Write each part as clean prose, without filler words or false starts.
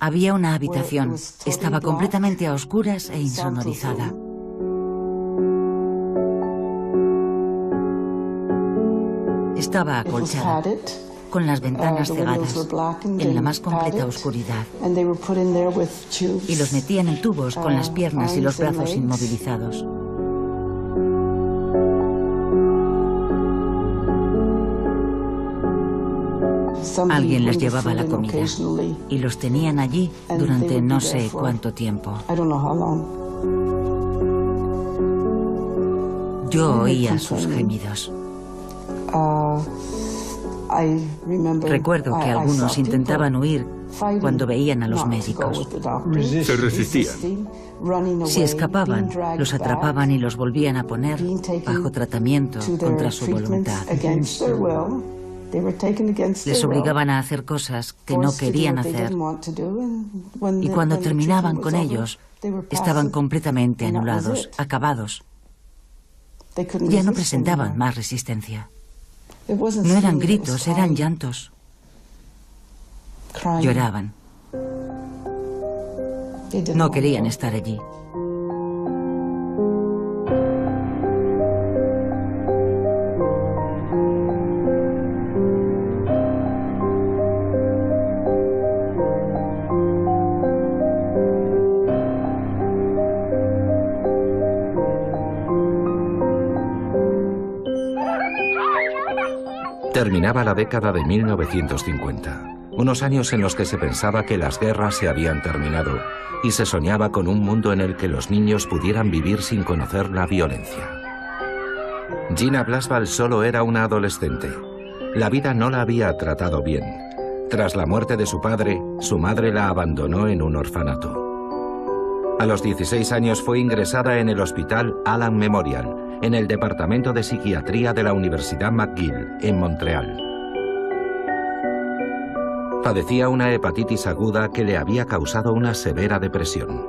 Había una habitación. Estaba completamente a oscuras e insonorizada. Estaba acolchada, con las ventanas cegadas, en la más completa oscuridad. Y los metían en tubos con las piernas y los brazos inmovilizados. Alguien les llevaba la comida y los tenían allí durante no sé cuánto tiempo. Yo oía sus gemidos. Recuerdo que algunos intentaban huir cuando veían a los médicos. Se resistían. Si escapaban, los atrapaban y los volvían a poner bajo tratamiento contra su voluntad. Les obligaban a hacer cosas que no querían hacer. Y cuando terminaban con ellos, estaban completamente anulados, acabados. Ya no presentaban más resistencia. No eran gritos, eran llantos. Lloraban. No querían estar allí. Terminaba la década de 1950, unos años en los que se pensaba que las guerras se habían terminado y se soñaba con un mundo en el que los niños pudieran vivir sin conocer la violencia. Gina Blaswell solo era una adolescente. La vida no la había tratado bien. Tras la muerte de su padre, su madre la abandonó en un orfanato. A los 16 años fue ingresada en el Hospital Allan Memorial, en el Departamento de Psiquiatría de la Universidad McGill, en Montreal. Padecía una hepatitis aguda que le había causado una severa depresión.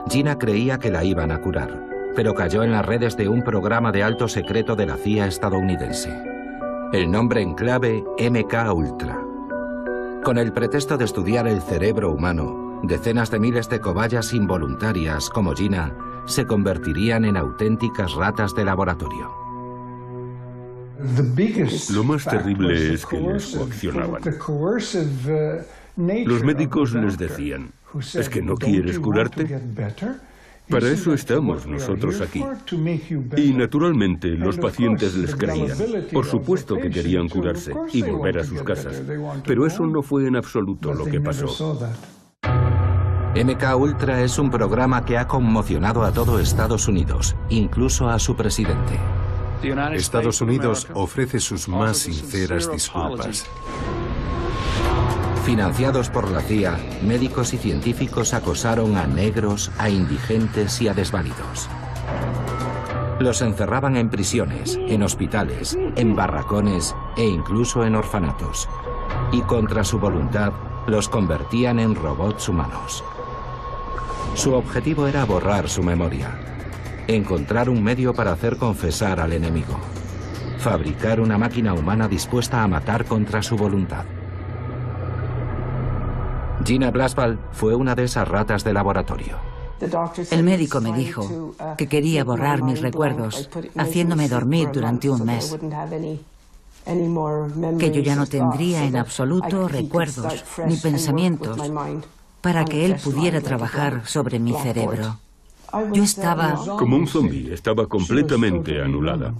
Gina creía que la iban a curar, pero cayó en las redes de un programa de alto secreto de la CIA estadounidense. El nombre en clave, MK Ultra. Con el pretexto de estudiar el cerebro humano, decenas de miles de cobayas involuntarias como Gina se convertirían en auténticas ratas de laboratorio. Lo más terrible es que les coaccionaban. Los médicos les decían, ¿es que no quieres curarte? Para eso estamos nosotros aquí. Y naturalmente los pacientes les creían. Por supuesto que querían curarse y volver a sus casas. Pero eso no fue en absoluto lo que pasó. MK Ultra es un programa que ha conmocionado a todo Estados Unidos, incluso a su presidente. Estados Unidos ofrece sus más sinceras disculpas. Financiados por la CIA, médicos y científicos acosaron a negros, a indigentes y a desvalidos. Los encerraban en prisiones, en hospitales, en barracones e incluso en orfanatos. Y contra su voluntad, los convertían en robots humanos. Su objetivo era borrar su memoria, encontrar un medio para hacer confesar al enemigo, fabricar una máquina humana dispuesta a matar contra su voluntad. Gina Blaswell fue una de esas ratas de laboratorio. El médico me dijo que quería borrar mis recuerdos, haciéndome dormir durante un mes. Que yo ya no tendría en absoluto recuerdos ni pensamientos para que él pudiera trabajar sobre mi cerebro. Yo estaba... Como un zombi, estaba completamente anulada.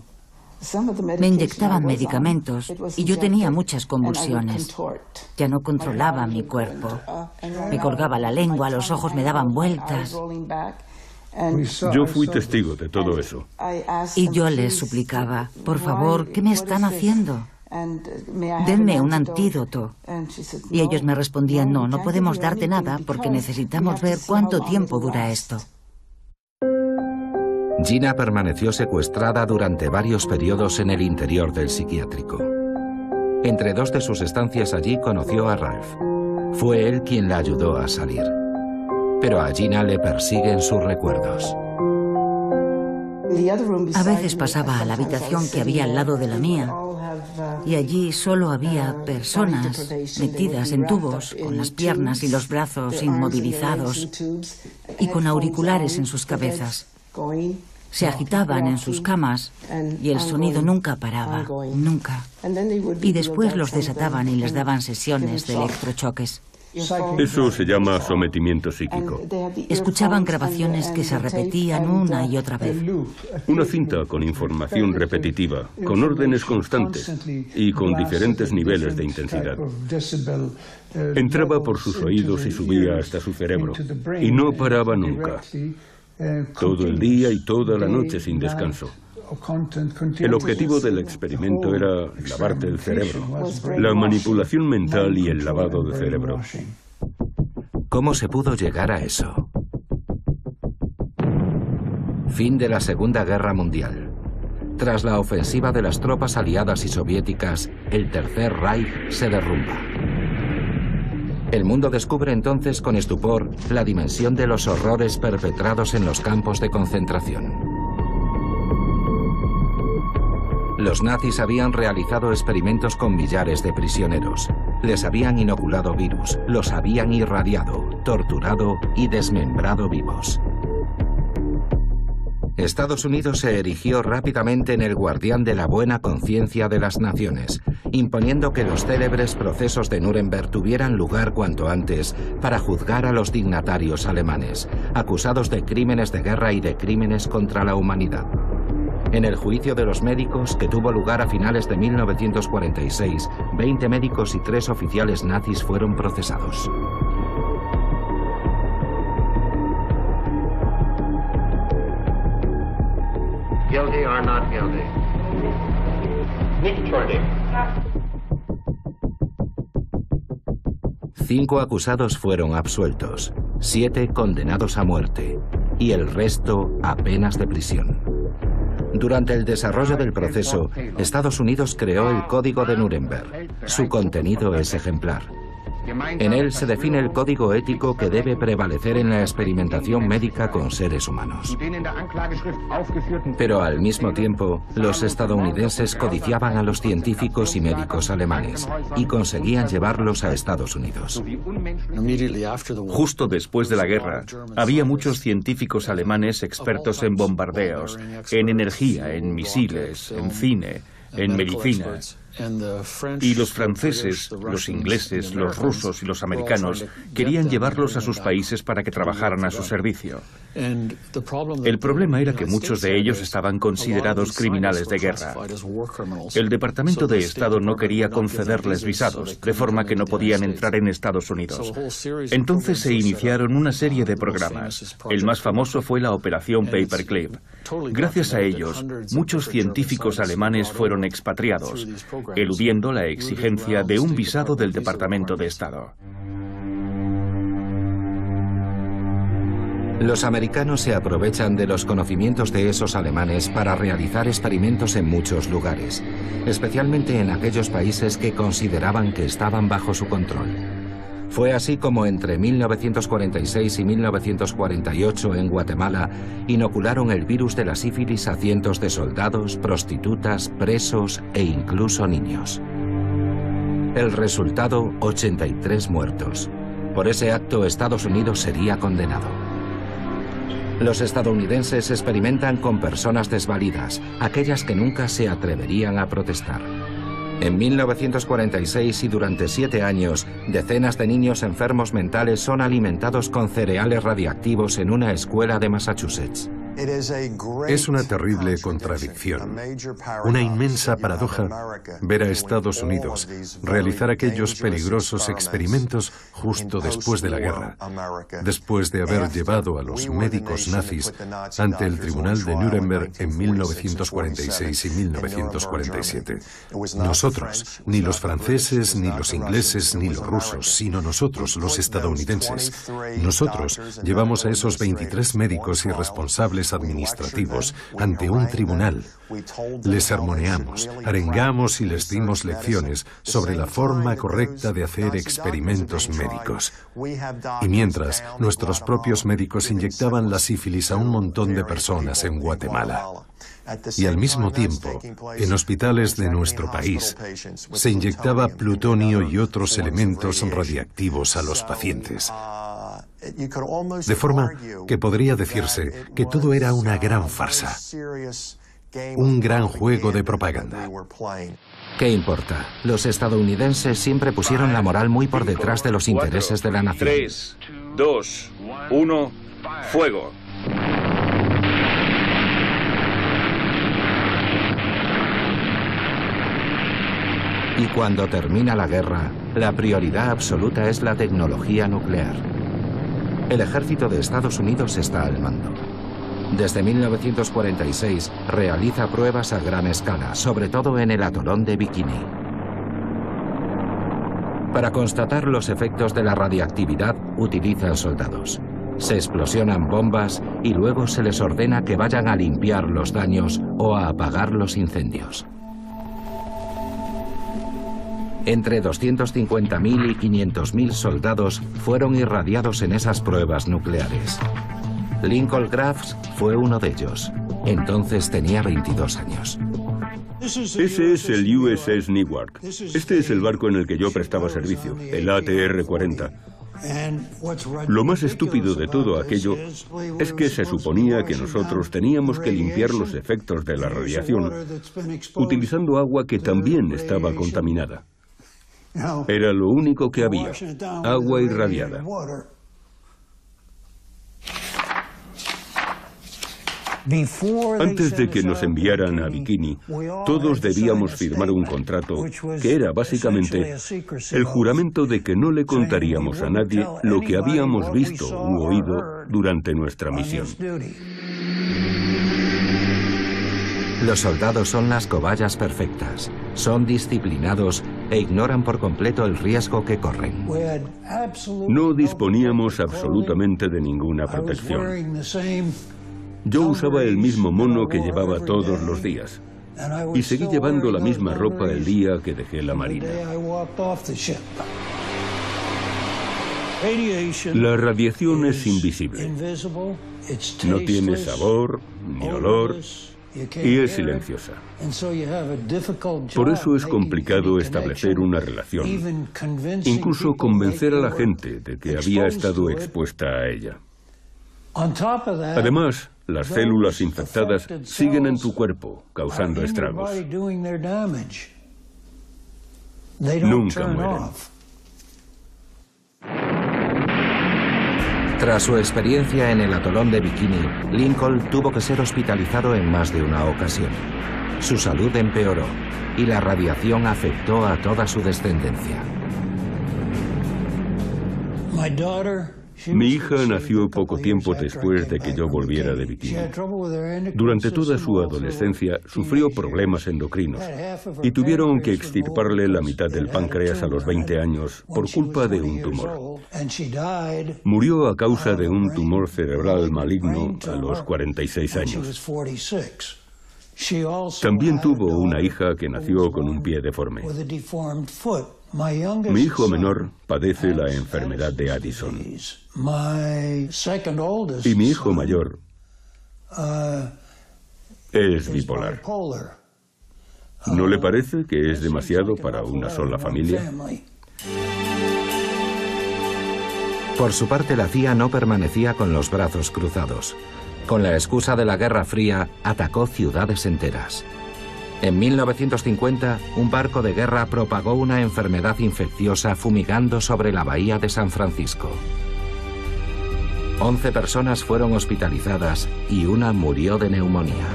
Me inyectaban medicamentos y yo tenía muchas convulsiones. Ya no controlaba mi cuerpo. Me colgaba la lengua, los ojos me daban vueltas. Yo fui testigo de todo eso. Y yo les suplicaba, por favor, ¿qué me están haciendo? Denme un antídoto. Y ellos me respondían, no, no podemos darte nada porque necesitamos ver cuánto tiempo dura esto. Gina permaneció secuestrada durante varios periodos en el interior del psiquiátrico. Entre dos de sus estancias allí conoció a Ralph. Fue él quien la ayudó a salir. Pero a Gina le persiguen sus recuerdos. A veces pasaba a la habitación que había al lado de la mía Y allí solo había personas metidas en tubos, con las piernas y los brazos inmovilizados y con auriculares en sus cabezas. Se agitaban en sus camas y el sonido nunca paraba, nunca. Y después los desataban y les daban sesiones de electrochoques. Eso se llama sometimiento psíquico. Escuchaban grabaciones que se repetían una y otra vez. Una cinta con información repetitiva, con órdenes constantes y con diferentes niveles de intensidad. Entraba por sus oídos y subía hasta su cerebro. Y no paraba nunca. Todo el día y toda la noche sin descanso. El objetivo del experimento era lavarte el cerebro, la manipulación mental y el lavado de cerebro. ¿Cómo se pudo llegar a eso? Fin de la Segunda Guerra Mundial. Tras la ofensiva de las tropas aliadas y soviéticas, el Tercer Reich se derrumba. El mundo descubre entonces con estupor la dimensión de los horrores perpetrados en los campos de concentración. Los nazis habían realizado experimentos con millares de prisioneros. Les habían inoculado virus, los habían irradiado, torturado y desmembrado vivos. Estados Unidos se erigió rápidamente en el guardián de la buena conciencia de las naciones, imponiendo que los célebres procesos de Nuremberg tuvieran lugar cuanto antes para juzgar a los dignatarios alemanes, acusados de crímenes de guerra y de crímenes contra la humanidad. En el juicio de los médicos, que tuvo lugar a finales de 1946, 20 médicos y 3 oficiales nazis fueron procesados. Guilty or not guilty? Nicht schuldig. 5 acusados fueron absueltos, 7 condenados a muerte y el resto a penas de prisión. Durante el desarrollo del proceso, Estados Unidos creó el Código de Nuremberg. Su contenido es ejemplar. En él se define el código ético que debe prevalecer en la experimentación médica con seres humanos. Pero al mismo tiempo, los estadounidenses codiciaban a los científicos y médicos alemanes y conseguían llevarlos a Estados Unidos. Justo después de la guerra, había muchos científicos alemanes expertos en bombardeos, en energía, en misiles, en cine, en medicina. Y los franceses, los ingleses, los rusos y los americanos querían llevarlos a sus países para que trabajaran a su servicio. El problema era que muchos de ellos estaban considerados criminales de guerra. El Departamento de Estado no quería concederles visados, de forma que no podían entrar en Estados Unidos. Entonces se iniciaron una serie de programas. El más famoso fue la Operación Paperclip. Gracias a ellos, muchos científicos alemanes fueron expatriados, eludiendo la exigencia de un visado del Departamento de Estado. Los americanos se aprovechan de los conocimientos de esos alemanes para realizar experimentos en muchos lugares, especialmente en aquellos países que consideraban que estaban bajo su control. Fue así como entre 1946 y 1948 en Guatemala inocularon el virus de la sífilis a cientos de soldados, prostitutas, presos e incluso niños. El resultado, 83 muertos. Por ese acto, Estados Unidos sería condenado. Los estadounidenses experimentan con personas desvalidas, aquellas que nunca se atreverían a protestar. En 1946 y durante 7 años, decenas de niños enfermos mentales son alimentados con cereales radiactivos en una escuela de Massachusetts. Es una terrible contradicción, una inmensa paradoja ver a Estados Unidos realizar aquellos peligrosos experimentos justo después de la guerra, después de haber llevado a los médicos nazis ante el Tribunal de Nuremberg en 1946 y 1947. Nosotros, ni los franceses, ni los ingleses, ni los rusos, sino nosotros, los estadounidenses. Nosotros llevamos a esos 23 médicos irresponsables tribunales administrativos, ante un tribunal. Les sermoneamos, arengamos y les dimos lecciones sobre la forma correcta de hacer experimentos médicos. Y mientras, nuestros propios médicos inyectaban la sífilis a un montón de personas en Guatemala. Y al mismo tiempo, en hospitales de nuestro país, se inyectaba plutonio y otros elementos radiactivos a los pacientes. De forma que podría decirse que todo era una gran farsa, un gran juego de propaganda. ¿Qué importa? Los estadounidenses siempre pusieron la moral muy por detrás de los intereses de la nación. 3, 2, 1, fuego. Y cuando termina la guerra, la prioridad absoluta es la tecnología nuclear. El ejército de Estados Unidos está al mando. Desde 1946 realiza pruebas a gran escala, sobre todo en el atolón de Bikini. Para constatar los efectos de la radiactividad, utilizan soldados. Se explosionan bombas y luego se les ordena que vayan a limpiar los daños o a apagar los incendios. Entre 250.000 y 500.000 soldados fueron irradiados en esas pruebas nucleares. Lincoln Crafts fue uno de ellos. Entonces tenía 22 años. Ese es el USS Newark. Este es el barco en el que yo prestaba servicio, el ATR-40. Lo más estúpido de todo aquello es que se suponía que nosotros teníamos que limpiar los efectos de la radiación utilizando agua que también estaba contaminada. Era lo único que había, agua irradiada. Antes de que nos enviaran a Bikini, todos debíamos firmar un contrato que era básicamente el juramento de que no le contaríamos a nadie lo que habíamos visto u oído durante nuestra misión. Los soldados son las cobayas perfectas, son disciplinados e ignoran por completo el riesgo que corren. No disponíamos absolutamente de ninguna protección. Yo usaba el mismo mono que llevaba todos los días y seguí llevando la misma ropa el día que dejé la marina. La radiación es invisible. No tiene sabor ni olor y es silenciosa. Por eso es complicado establecer una relación, incluso convencer a la gente de que había estado expuesta a ella. Además, las células infectadas siguen en tu cuerpo, causando estragos. Nunca mueren. Tras su experiencia en el atolón de Bikini, Lincoln tuvo que ser hospitalizado en más de una ocasión. Su salud empeoró y la radiación afectó a toda su descendencia. Mi hija nació poco tiempo después de que yo volviera de Bikini. Durante toda su adolescencia sufrió problemas endocrinos y tuvieron que extirparle la mitad del páncreas a los 20 años por culpa de un tumor. Murió a causa de un tumor cerebral maligno a los 46 años. También tuvo una hija que nació con un pie deforme. Mi hijo menor padece la enfermedad de Addison. Y mi hijo mayor es bipolar. ¿No le parece que es demasiado para una sola familia? Por su parte, la CIA no permanecía con los brazos cruzados. Con la excusa de la Guerra Fría, atacó ciudades enteras. En 1950, un barco de guerra propagó una enfermedad infecciosa fumigando sobre la bahía de San Francisco. 11 personas fueron hospitalizadas y una murió de neumonía.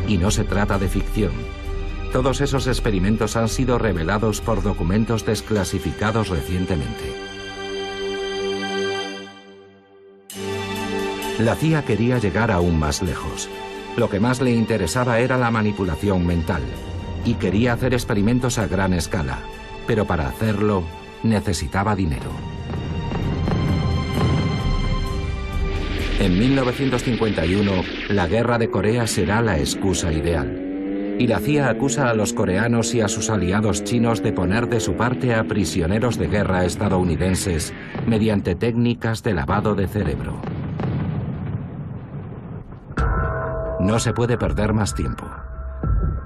Y no se trata de ficción. Todos esos experimentos han sido revelados por documentos desclasificados recientemente. La CIA quería llegar aún más lejos. Lo que más le interesaba era la manipulación mental, y quería hacer experimentos a gran escala, pero para hacerlo necesitaba dinero. En 1951, la guerra de Corea será la excusa ideal. Y la CIA acusa a los coreanos y a sus aliados chinos de poner de su parte a prisioneros de guerra estadounidenses mediante técnicas de lavado de cerebro. No se puede perder más tiempo.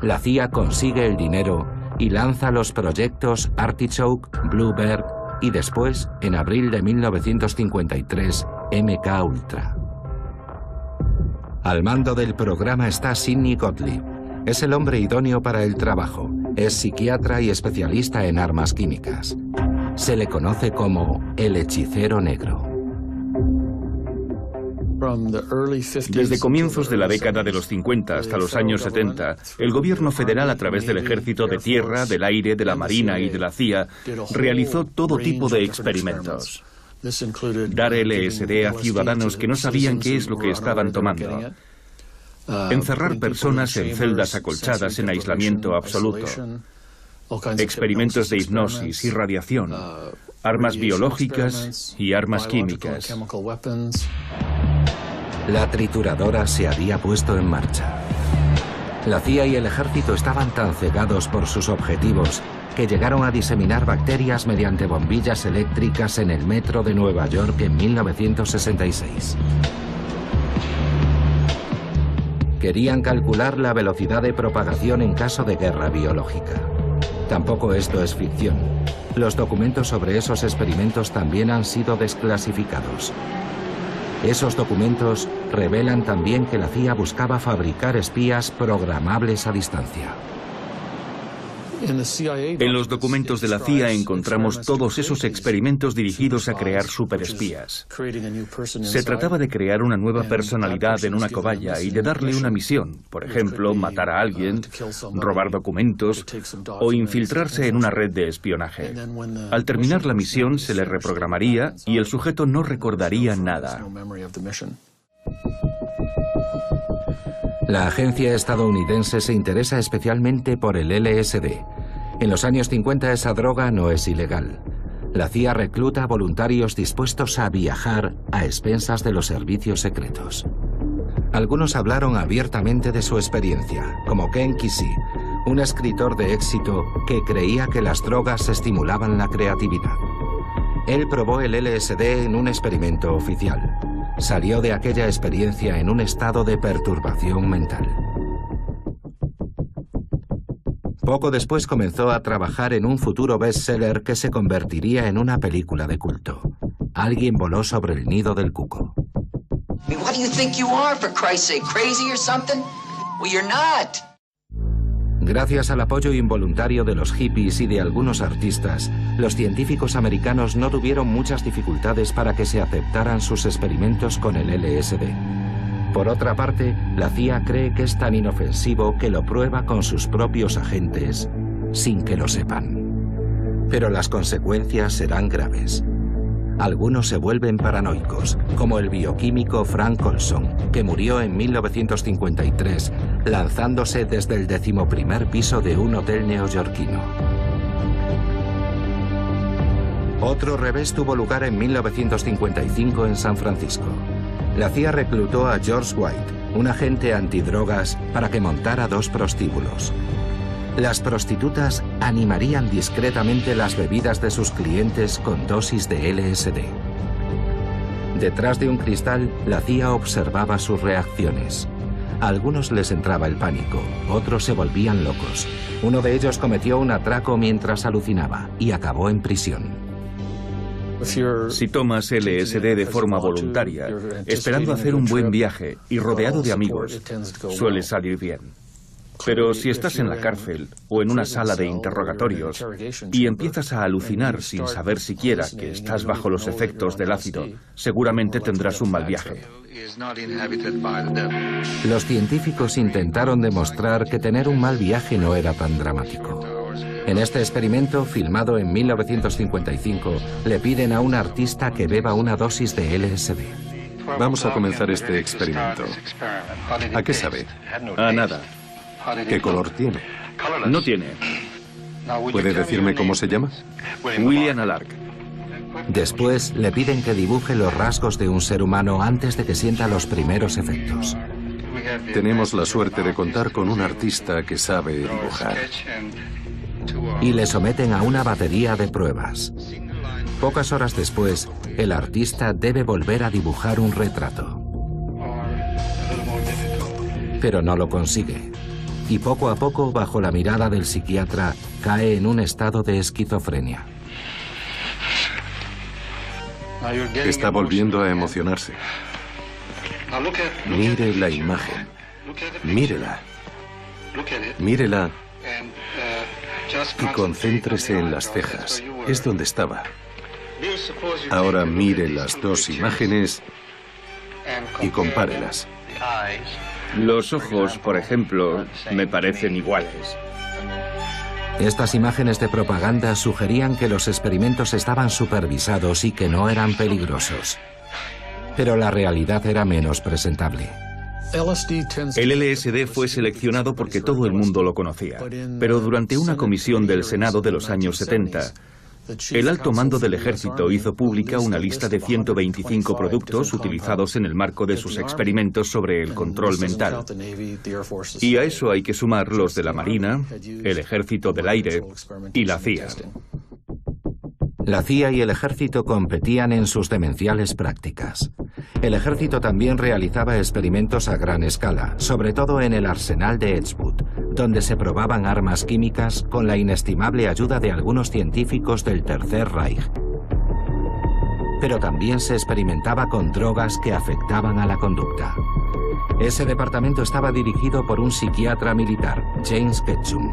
La CIA consigue el dinero y lanza los proyectos Artichoke, Bluebird y después, en abril de 1953, MK Ultra. Al mando del programa está Sidney Gottlieb. Es el hombre idóneo para el trabajo. Es psiquiatra y especialista en armas químicas. Se le conoce como el hechicero negro. Desde comienzos de la década de los 50 hasta los años 70, el gobierno federal, a través del ejército de tierra, del aire, de la marina y de la CIA, realizó todo tipo de experimentos. Dar LSD a ciudadanos que no sabían qué es lo que estaban tomando. Encerrar personas en celdas acolchadas en aislamiento absoluto. Experimentos de hipnosis y radiación. Armas biológicas y armas químicas. La trituradora se había puesto en marcha. La CIA y el ejército estaban tan cegados por sus objetivos que llegaron a diseminar bacterias mediante bombillas eléctricas en el metro de Nueva York en 1966. Querían calcular la velocidad de propagación en caso de guerra biológica. Tampoco esto es ficción. Los documentos sobre esos experimentos también han sido desclasificados. Esos documentos revelan también que la CIA buscaba fabricar espías programables a distancia. En los documentos de la CIA encontramos todos esos experimentos dirigidos a crear superespías. Se trataba de crear una nueva personalidad en una cobaya y de darle una misión, por ejemplo, matar a alguien, robar documentos o infiltrarse en una red de espionaje. Al terminar la misión se le reprogramaría y el sujeto no recordaría nada. La agencia estadounidense se interesa especialmente por el LSD. En los años 50 esa droga no es ilegal. La CIA recluta voluntarios dispuestos a viajar a expensas de los servicios secretos. Algunos hablaron abiertamente de su experiencia, como Ken Kesey, un escritor de éxito que creía que las drogas estimulaban la creatividad. Él probó el LSD en un experimento oficial. Salió de aquella experiencia en un estado de perturbación mental. Poco después comenzó a trabajar en un futuro bestseller que se convertiría en una película de culto. Alguien voló sobre el nido del cuco. What do you think you are, for Christ's sake, crazy or something? Well, you're not. Gracias al apoyo involuntario de los hippies y de algunos artistas, los científicos americanos no tuvieron muchas dificultades para que se aceptaran sus experimentos con el LSD. Por otra parte, la CIA cree que es tan inofensivo que lo prueba con sus propios agentes, sin que lo sepan. Pero las consecuencias serán graves. Algunos se vuelven paranoicos, como el bioquímico Frank Olson, que murió en 1953 lanzándose desde el 11º piso de un hotel neoyorquino. Otro revés tuvo lugar en 1955 en San Francisco. La CIA reclutó a George White, un agente antidrogas, para que montara 2 prostíbulos. Las prostitutas animarían discretamente las bebidas de sus clientes con dosis de LSD. Detrás de un cristal, la CIA observaba sus reacciones. A algunos les entraba el pánico, otros se volvían locos. Uno de ellos cometió un atraco mientras alucinaba y acabó en prisión. Si tomas LSD de forma voluntaria, esperando hacer un buen viaje y rodeado de amigos, suele salir bien. Pero si estás en la cárcel o en una sala de interrogatorios y empiezas a alucinar sin saber siquiera que estás bajo los efectos del ácido, seguramente tendrás un mal viaje. Los científicos intentaron demostrar que tener un mal viaje no era tan dramático. En este experimento, filmado en 1955, le piden a un artista que beba una dosis de LSD. Vamos a comenzar este experimento. ¿A qué sabe? A nada. ¿Qué color tiene? No tiene. ¿Puede decirme cómo se llama? William Alark. Después le piden que dibuje los rasgos de un ser humano antes de que sienta los primeros efectos. Tenemos la suerte de contar con un artista que sabe dibujar. Y le someten a una batería de pruebas. Pocas horas después, el artista debe volver a dibujar un retrato. Pero no lo consigue. Y poco a poco, bajo la mirada del psiquiatra, cae en un estado de esquizofrenia. Está volviendo a emocionarse. Mire la imagen. Mírela. Mírela. Y concéntrese en las cejas. Es donde estaba. Ahora mire las dos imágenes y compárelas. Los ojos, por ejemplo, me parecen iguales. Estas imágenes de propaganda sugerían que los experimentos estaban supervisados y que no eran peligrosos. Pero la realidad era menos presentable. El LSD fue seleccionado porque todo el mundo lo conocía, pero durante una comisión del Senado de los años 70, el alto mando del ejército hizo pública una lista de 125 productos utilizados en el marco de sus experimentos sobre el control mental. Y a eso hay que sumar los de la Marina, el Ejército del Aire y la CIA. La CIA y el ejército competían en sus demenciales prácticas. El ejército también realizaba experimentos a gran escala, sobre todo en el arsenal de Edgewood, donde se probaban armas químicas con la inestimable ayuda de algunos científicos del Tercer Reich. Pero también se experimentaba con drogas que afectaban a la conducta. Ese departamento estaba dirigido por un psiquiatra militar, James Ketchum.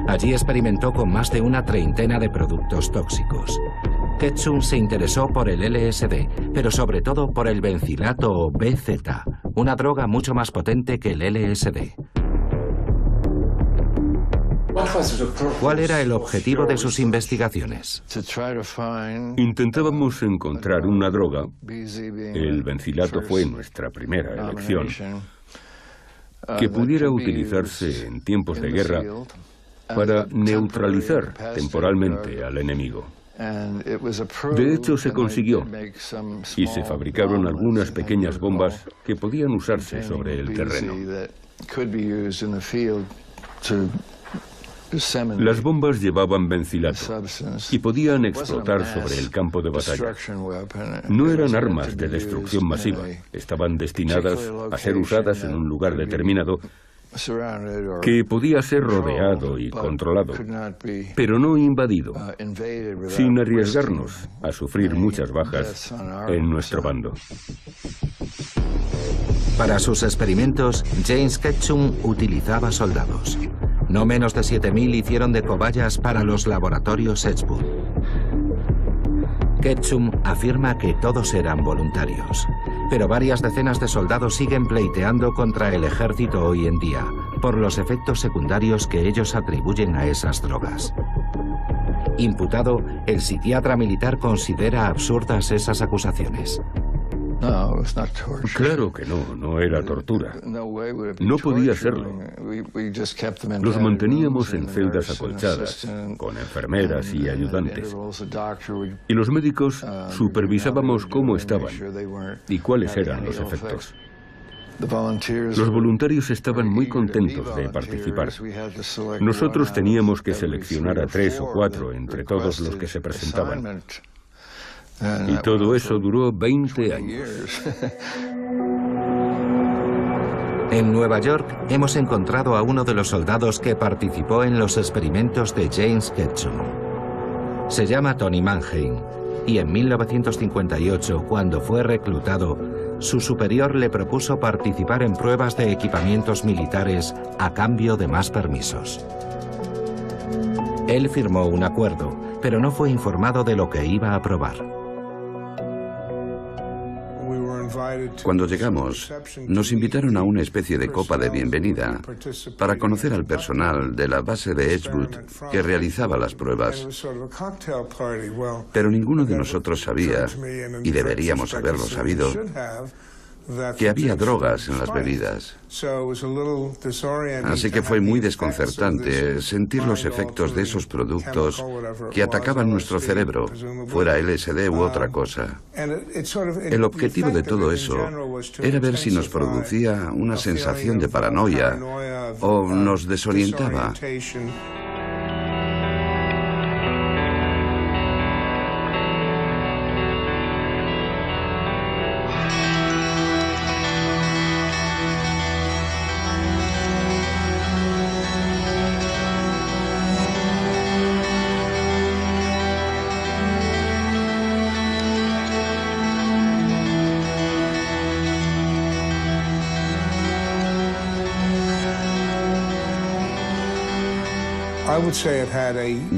Allí experimentó con más de una treintena de productos tóxicos. Ketchum se interesó por el LSD, pero sobre todo por el bencilato o BZ, una droga mucho más potente que el LSD. ¿Cuál era el objetivo de sus investigaciones? Intentábamos encontrar una droga, el bencilato fue nuestra primera elección, que pudiera utilizarse en tiempos de guerra para neutralizar temporalmente al enemigo. De hecho, se consiguió, y se fabricaron algunas pequeñas bombas que podían usarse sobre el terreno. Las bombas llevaban bencilato y podían explotar sobre el campo de batalla. No eran armas de destrucción masiva, estaban destinadas a ser usadas en un lugar determinado que podía ser rodeado y controlado, pero no invadido, sin arriesgarnos a sufrir muchas bajas en nuestro bando. Para sus experimentos, James Ketchum utilizaba soldados. No menos de 7.000 hicieron de cobayas para los laboratorios Edgewood. Ketchum afirma que todos eran voluntarios, pero varias decenas de soldados siguen pleiteando contra el ejército hoy en día por los efectos secundarios que ellos atribuyen a esas drogas. Imputado, el psiquiatra militar considera absurdas esas acusaciones. Claro que no era tortura. No podía serlo. Los manteníamos en celdas acolchadas, con enfermeras y ayudantes. Y los médicos supervisábamos cómo estaban y cuáles eran los efectos. Los voluntarios estaban muy contentos de participar. Nosotros teníamos que seleccionar a 3 o 4 entre todos los que se presentaban. Y todo eso duró 20 años. En Nueva York hemos encontrado a uno de los soldados que participó en los experimentos de James Ketchum. Se llama Tony Mannheim y en 1958, cuando fue reclutado, su superior le propuso participar en pruebas de equipamientos militares a cambio de más permisos. Él firmó un acuerdo, pero no fue informado de lo que iba a probar. Cuando llegamos, nos invitaron a una especie de copa de bienvenida para conocer al personal de la base de Edgewood que realizaba las pruebas. Pero ninguno de nosotros sabía, y deberíamos haberlo sabido, que había drogas en las bebidas. Así que fue muy desconcertante sentir los efectos de esos productos que atacaban nuestro cerebro, fuera LSD u otra cosa. El objetivo de todo eso era ver si nos producía una sensación de paranoia o nos desorientaba.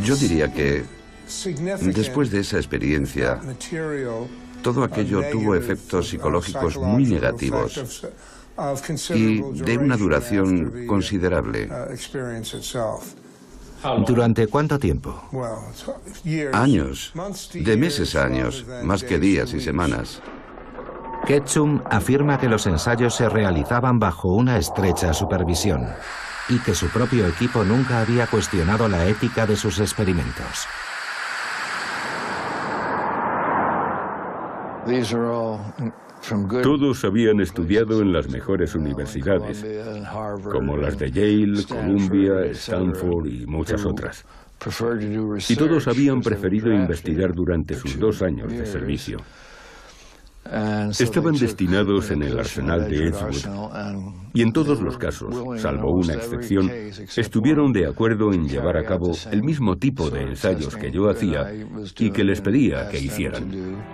Yo diría que después de esa experiencia, todo aquello tuvo efectos psicológicos muy negativos y de una duración considerable. ¿Durante cuánto tiempo? Años, de meses a años, más que días y semanas. Ketchum afirma que los ensayos se realizaban bajo una estrecha supervisión y que su propio equipo nunca había cuestionado la ética de sus experimentos. Todos habían estudiado en las mejores universidades, como las de Yale, Columbia, Stanford y muchas otras. Y todos habían preferido investigar durante sus 2 años de servicio. Estaban destinados en el arsenal de Edgewood y en todos los casos, salvo una excepción, estuvieron de acuerdo en llevar a cabo el mismo tipo de ensayos que yo hacía y que les pedía que hicieran.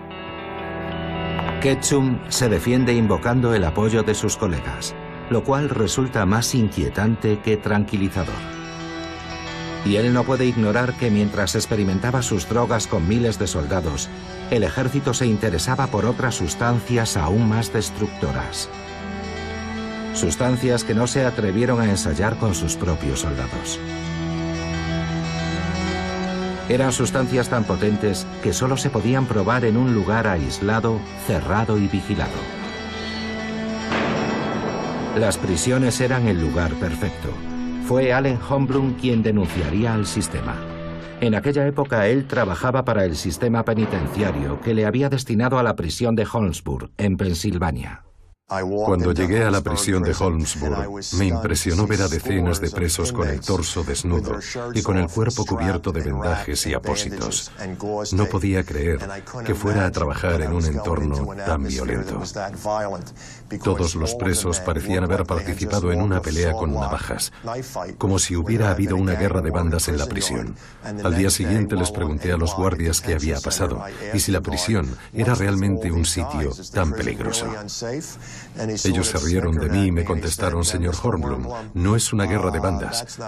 Ketchum se defiende invocando el apoyo de sus colegas, lo cual resulta más inquietante que tranquilizador. Y él no puede ignorar que mientras experimentaba sus drogas con miles de soldados, el ejército se interesaba por otras sustancias aún más destructoras. Sustancias que no se atrevieron a ensayar con sus propios soldados. Eran sustancias tan potentes que solo se podían probar en un lugar aislado, cerrado y vigilado. Las prisiones eran el lugar perfecto. Fue Allen Honblum quien denunciaría al sistema. En aquella época él trabajaba para el sistema penitenciario que le había destinado a la prisión de Holmesburg, en Pensilvania. Cuando llegué a la prisión de Holmesburg, me impresionó ver a decenas de presos con el torso desnudo y con el cuerpo cubierto de vendajes y apósitos. No podía creer que fuera a trabajar en un entorno tan violento. Todos los presos parecían haber participado en una pelea con navajas, como si hubiera habido una guerra de bandas en la prisión. Al día siguiente les pregunté a los guardias qué había pasado y si la prisión era realmente un sitio tan peligroso. Ellos se rieron de mí y me contestaron: señor Honblum, no es una guerra de bandas.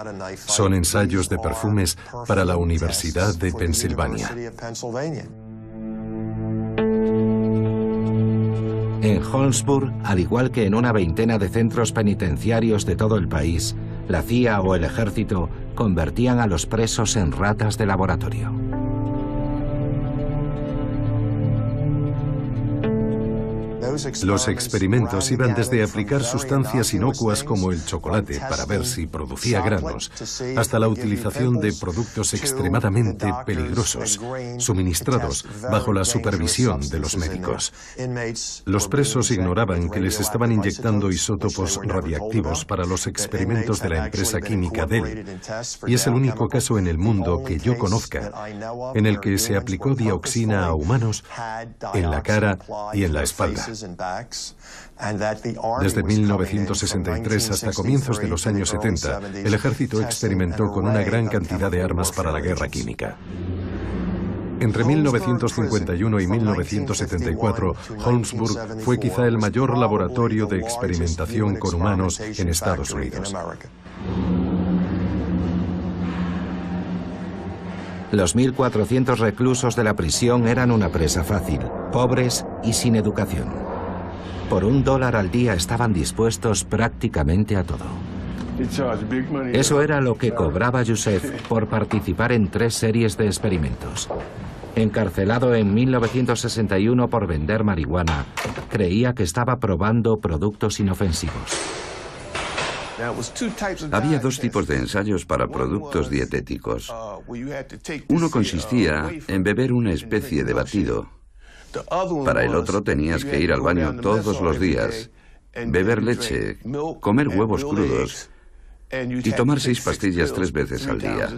Son ensayos de perfumes para la Universidad de Pensilvania. En Holmesburg, al igual que en una veintena de centros penitenciarios de todo el país, la CIA o el ejército convertían a los presos en ratas de laboratorio. Los experimentos iban desde aplicar sustancias inocuas como el chocolate para ver si producía granos, hasta la utilización de productos extremadamente peligrosos, suministrados bajo la supervisión de los médicos. Los presos ignoraban que les estaban inyectando isótopos radiactivos para los experimentos de la empresa química Dell, y es el único caso en el mundo que yo conozca en el que se aplicó dioxina a humanos en la cara y en la espalda. Desde 1963 hasta comienzos de los años 70, el ejército experimentó con una gran cantidad de armas para la guerra química. Entre 1951 y 1974, Holmesburg fue quizá el mayor laboratorio de experimentación con humanos en Estados Unidos. Los 1.400 reclusos de la prisión eran una presa fácil, pobres y sin educación. Por $1 al día estaban dispuestos prácticamente a todo. Eso era lo que cobraba Youssef por participar en 3 series de experimentos. Encarcelado en 1961 por vender marihuana, creía que estaba probando productos inofensivos. Había dos tipos de ensayos para productos dietéticos. Uno consistía en beber una especie de batido. Para el otro tenías que ir al baño todos los días, beber leche, comer huevos crudos y tomar 6 pastillas 3 veces al día.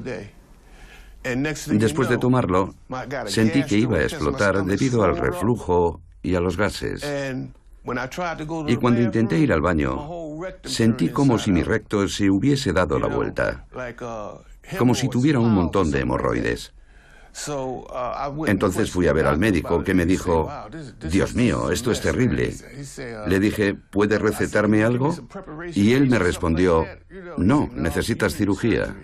Después de tomarlo, sentí que iba a explotar debido al reflujo y a los gases. Y cuando intenté ir al baño, sentí como si mi recto se hubiese dado la vuelta, como si tuviera un montón de hemorroides. Entonces fui a ver al médico, que me dijo: Dios mío, esto es terrible. Le dije: ¿puede recetarme algo? Y él me respondió: no, necesitas cirugía.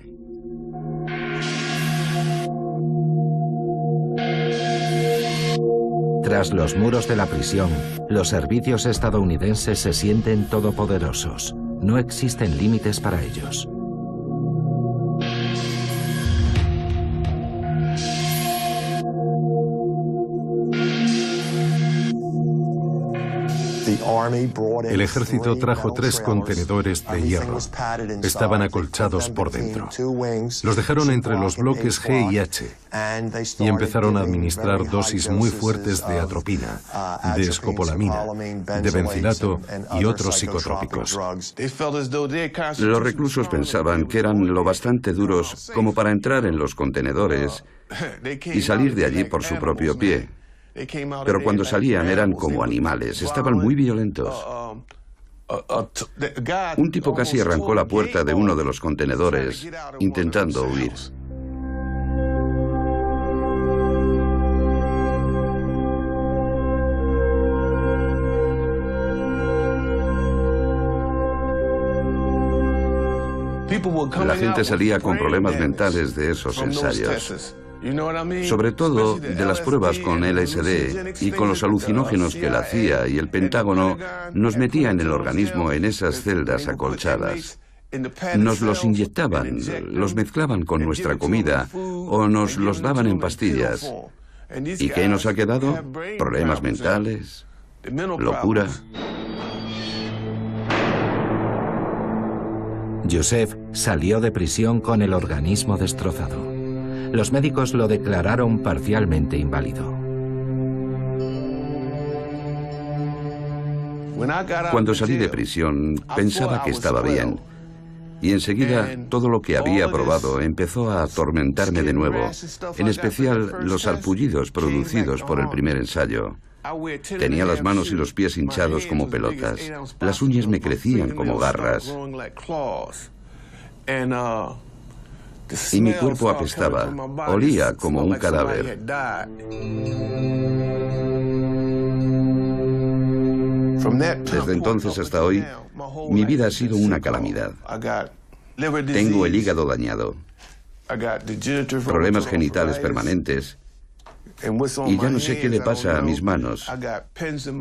Tras los muros de la prisión, los servicios estadounidenses se sienten todopoderosos. No existen límites para ellos. El ejército trajo 3 contenedores de hierro. Estaban acolchados por dentro. Los dejaron entre los bloques G y H y empezaron a administrar dosis muy fuertes de atropina, de escopolamina, de bencilato y otros psicotrópicos. Los reclusos pensaban que eran lo bastante duros como para entrar en los contenedores y salir de allí por su propio pie. Pero cuando salían eran como animales, estaban muy violentos. Un tipo casi arrancó la puerta de uno de los contenedores, intentando huir. La gente salía con problemas mentales de esos ensayos. Sobre todo de las pruebas con LSD y con los alucinógenos que la CIA y el Pentágono nos metía en el organismo en esas celdas acolchadas. Nos los inyectaban, los mezclaban con nuestra comida o nos los daban en pastillas. ¿Y qué nos ha quedado? Problemas mentales, locura. Joseph salió de prisión con el organismo destrozado. Los médicos lo declararon parcialmente inválido. Cuando salí de prisión, pensaba que estaba bien. Y enseguida, todo lo que había probado empezó a atormentarme de nuevo, en especial los sarpullidos producidos por el primer ensayo. Tenía las manos y los pies hinchados como pelotas. Las uñas me crecían como garras. Y mi cuerpo apestaba, olía como un cadáver. Desde entonces hasta hoy, mi vida ha sido una calamidad. Tengo el hígado dañado, problemas genitales permanentes, y ya no sé qué le pasa a mis manos.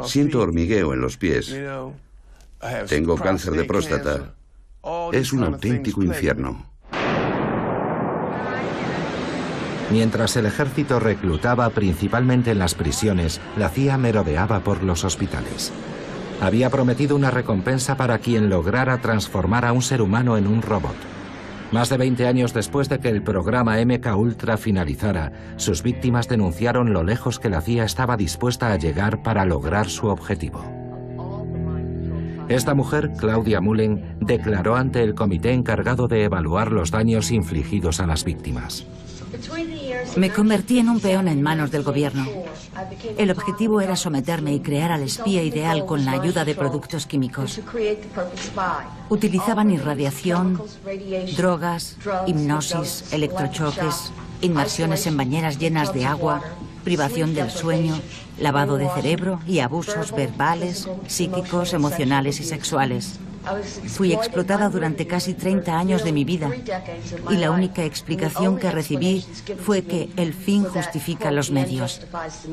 Siento hormigueo en los pies. Tengo cáncer de próstata. Es un auténtico infierno. Mientras el ejército reclutaba principalmente en las prisiones, la CIA merodeaba por los hospitales. Había prometido una recompensa para quien lograra transformar a un ser humano en un robot. Más de 20 años después de que el programa MK Ultra finalizara, sus víctimas denunciaron lo lejos que la CIA estaba dispuesta a llegar para lograr su objetivo. Esta mujer, Claudia Mullen, declaró ante el comité encargado de evaluar los daños infligidos a las víctimas. Me convertí en un peón en manos del gobierno. El objetivo era someterme y crear al espía ideal con la ayuda de productos químicos. Utilizaban irradiación, drogas, hipnosis, electrochoques, inmersiones en bañeras llenas de agua, privación del sueño, lavado de cerebro y abusos verbales, psíquicos, emocionales y sexuales. Fui explotada durante casi 30 años de mi vida y la única explicación que recibí fue que el fin justifica los medios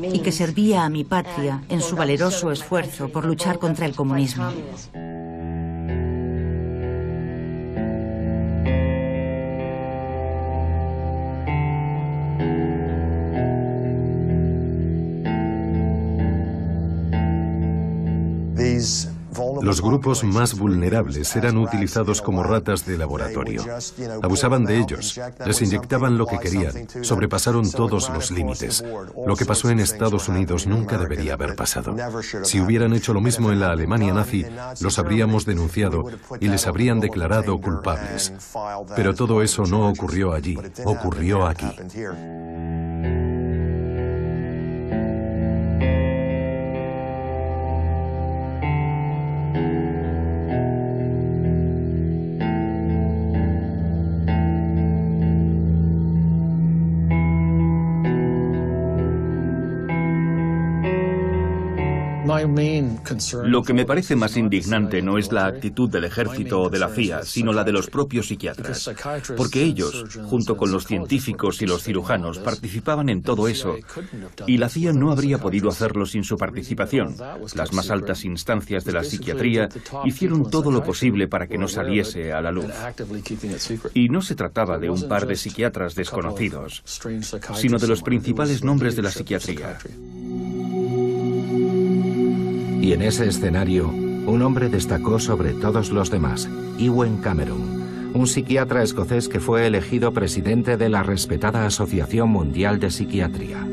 y que servía a mi patria en su valeroso esfuerzo por luchar contra el comunismo. Los grupos más vulnerables eran utilizados como ratas de laboratorio. Abusaban de ellos, les inyectaban lo que querían, sobrepasaron todos los límites. Lo que pasó en Estados Unidos nunca debería haber pasado. Si hubieran hecho lo mismo en la Alemania nazi, los habríamos denunciado y les habrían declarado culpables. Pero todo eso no ocurrió allí, ocurrió aquí. Lo que me parece más indignante no es la actitud del ejército o de la CIA, sino la de los propios psiquiatras. Porque ellos, junto con los científicos y los cirujanos, participaban en todo eso. Y la CIA no habría podido hacerlo sin su participación. Las más altas instancias de la psiquiatría hicieron todo lo posible para que no saliese a la luz. Y no se trataba de un par de psiquiatras desconocidos, sino de los principales nombres de la psiquiatría. Y en ese escenario, un hombre destacó sobre todos los demás, Ewen Cameron, un psiquiatra escocés que fue elegido presidente de la respetada Asociación Mundial de Psiquiatría.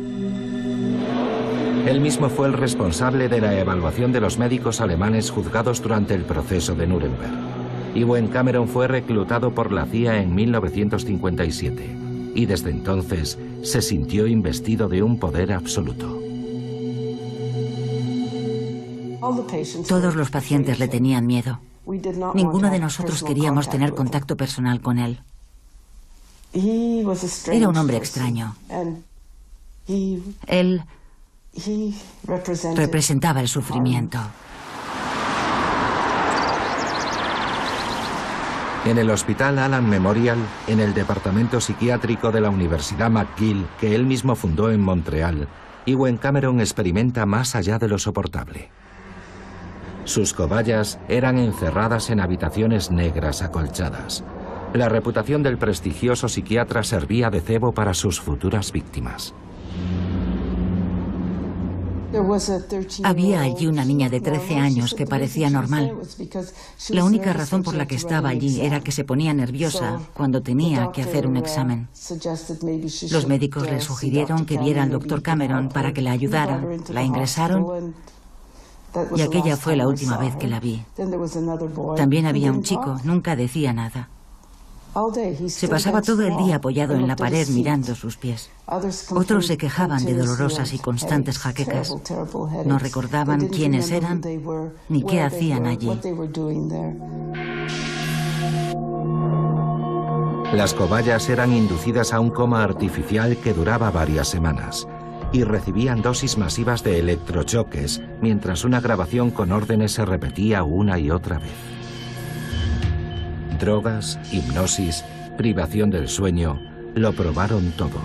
Él mismo fue el responsable de la evaluación de los médicos alemanes juzgados durante el proceso de Nuremberg. Ewen Cameron fue reclutado por la CIA en 1957 y desde entonces se sintió investido de un poder absoluto. Todos los pacientes le tenían miedo. Ninguno de nosotros queríamos tener contacto personal con él. Era un hombre extraño. Él representaba el sufrimiento. En el Hospital Allen Memorial, en el departamento psiquiátrico de la Universidad McGill, que él mismo fundó en Montreal, Ewen Cameron experimenta más allá de lo soportable. Sus cobayas eran encerradas en habitaciones negras acolchadas. La reputación del prestigioso psiquiatra servía de cebo para sus futuras víctimas. Había allí una niña de 13 años que parecía normal. La única razón por la que estaba allí era que se ponía nerviosa cuando tenía que hacer un examen. Los médicos le sugirieron que viera al doctor Cameron para que la ayudara. La ingresaron y aquella fue la última vez que la vi. También había un chico, nunca decía nada. Se pasaba todo el día apoyado en la pared mirando sus pies. Otros se quejaban de dolorosas y constantes jaquecas. No recordaban quiénes eran ni qué hacían allí. Las cobayas eran inducidas a un coma artificial que duraba varias semanas y recibían dosis masivas de electrochoques mientras una grabación con órdenes se repetía una y otra vez. Drogas, hipnosis, privación del sueño, lo probaron todo.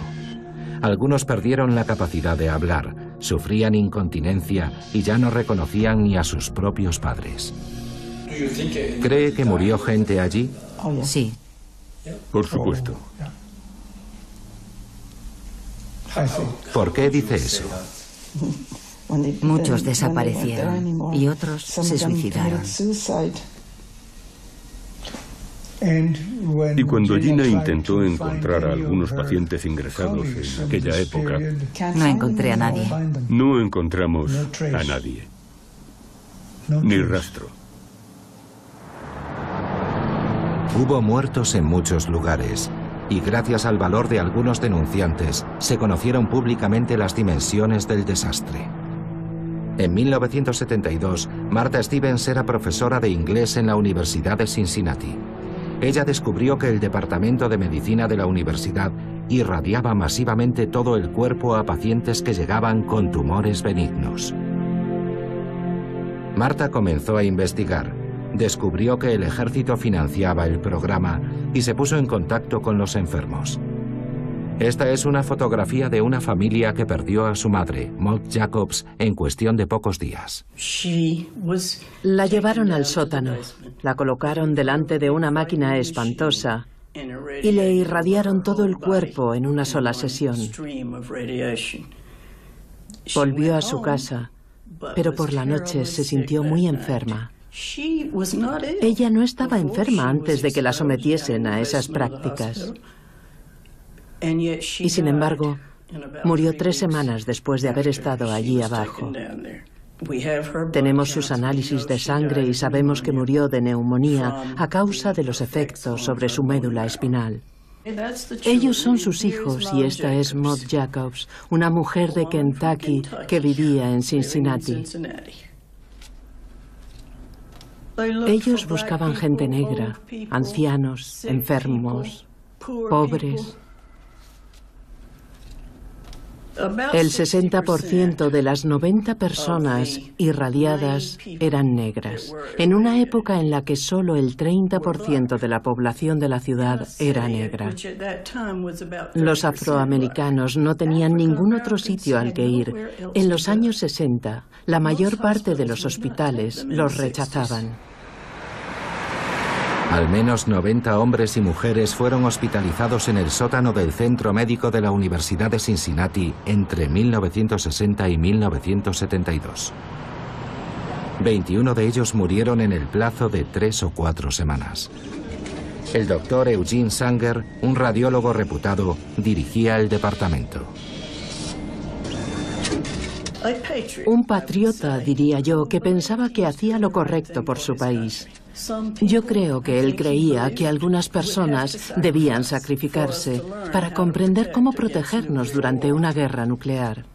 Algunos perdieron la capacidad de hablar, sufrían incontinencia y ya no reconocían ni a sus propios padres. ¿Cree que murió gente allí? Sí. Por supuesto. ¿Por qué dice eso? Muchos desaparecieron y otros se suicidaron. Y cuando Gina intentó encontrar a algunos pacientes ingresados en aquella época, no encontré a nadie. No encontramos a nadie. Ni rastro. Hubo muertos en muchos lugares y gracias al valor de algunos denunciantes se conocieron públicamente las dimensiones del desastre. En 1972, Martha Stevens era profesora de inglés en la Universidad de Cincinnati. Ella descubrió que el departamento de medicina de la universidad irradiaba masivamente todo el cuerpo a pacientes que llegaban con tumores benignos. Martha comenzó a investigar, descubrió que el ejército financiaba el programa y se puso en contacto con los enfermos. Esta es una fotografía de una familia que perdió a su madre, Maud Jacobs, en cuestión de pocos días. La llevaron al sótano, la colocaron delante de una máquina espantosa y le irradiaron todo el cuerpo en una sola sesión. Volvió a su casa, pero por la noche se sintió muy enferma. Ella no estaba enferma antes de que la sometiesen a esas prácticas. Y sin embargo, murió 3 semanas después de haber estado allí abajo. Tenemos sus análisis de sangre y sabemos que murió de neumonía a causa de los efectos sobre su médula espinal. Ellos son sus hijos y esta es Maud Jacobs, una mujer de Kentucky que vivía en Cincinnati. Ellos buscaban gente negra, ancianos, enfermos, pobres. El 60% de las 90 personas irradiadas eran negras, en una época en la que solo el 30% de la población de la ciudad era negra. Los afroamericanos no tenían ningún otro sitio al que ir. En los años 60, la mayor parte de los hospitales los rechazaban. Al menos 90 hombres y mujeres fueron hospitalizados en el sótano del Centro Médico de la Universidad de Cincinnati entre 1960 y 1972. 21 de ellos murieron en el plazo de 3 o 4 semanas. El doctor Eugene Sanger, un radiólogo reputado, dirigía el departamento. Un patriota, diría yo, que pensaba que hacía lo correcto por su país. Yo creo que él creía que algunas personas debían sacrificarse para comprender cómo protegernos durante una guerra nuclear.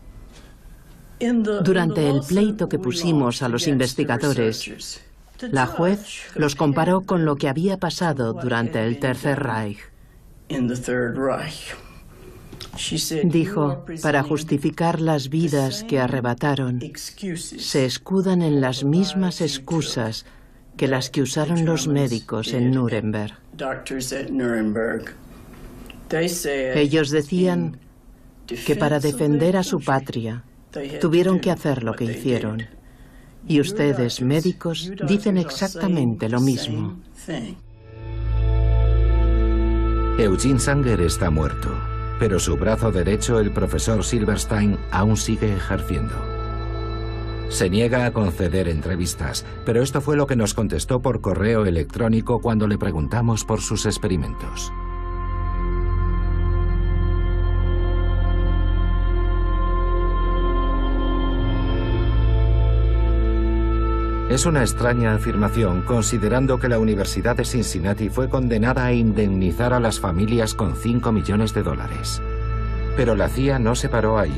Durante el pleito que pusimos a los investigadores, la juez los comparó con lo que había pasado durante el Tercer Reich. Dijo, para justificar las vidas que arrebataron, se escudan en las mismas excusas que las que usaron los médicos en Nuremberg. Ellos decían que para defender a su patria tuvieron que hacer lo que hicieron. Y ustedes, médicos, dicen exactamente lo mismo. Eugene Sanger está muerto, pero su brazo derecho, el profesor Silverstein, aún sigue ejerciendo. Se niega a conceder entrevistas, pero esto fue lo que nos contestó por correo electrónico cuando le preguntamos por sus experimentos. Es una extraña afirmación, considerando que la Universidad de Cincinnati fue condenada a indemnizar a las familias con $5 millones. Pero la CIA no se paró ahí.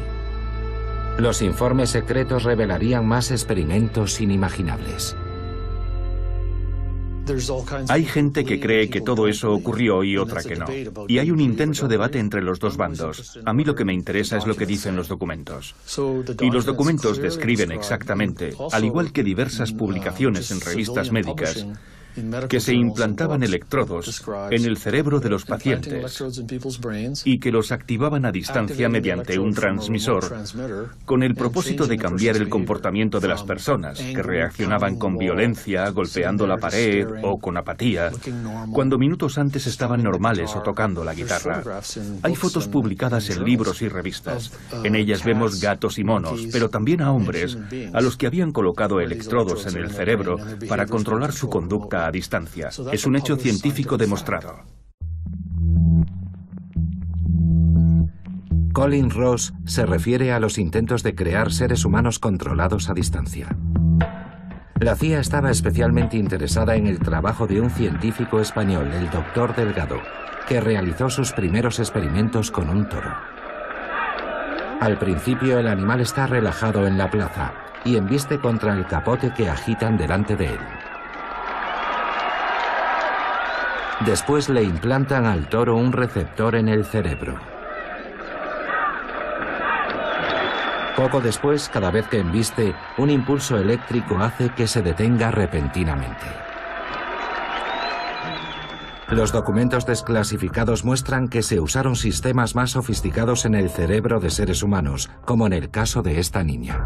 Los informes secretos revelarían más experimentos inimaginables. Hay gente que cree que todo eso ocurrió y otra que no. Y hay un intenso debate entre los dos bandos. A mí lo que me interesa es lo que dicen los documentos. Y los documentos describen exactamente, al igual que diversas publicaciones en revistas médicas, que se implantaban electrodos en el cerebro de los pacientes y que los activaban a distancia mediante un transmisor con el propósito de cambiar el comportamiento de las personas que reaccionaban con violencia, golpeando la pared o con apatía, cuando minutos antes estaban normales o tocando la guitarra. Hay fotos publicadas en libros y revistas. En ellas vemos gatos y monos, pero también a hombres a los que habían colocado electrodos en el cerebro para controlar su conducta a distancia. Es un hecho científico demostrado. Colin Ross se refiere a los intentos de crear seres humanos controlados a distancia. La CIA estaba especialmente interesada en el trabajo de un científico español, el doctor Delgado, que realizó sus primeros experimentos con un toro. Al principio el animal está relajado en la plaza y embiste contra el capote que agitan delante de él. Después le implantan al toro un receptor en el cerebro. Poco después, cada vez que embiste, un impulso eléctrico hace que se detenga repentinamente. Los documentos desclasificados muestran que se usaron sistemas más sofisticados en el cerebro de seres humanos, como en el caso de esta niña.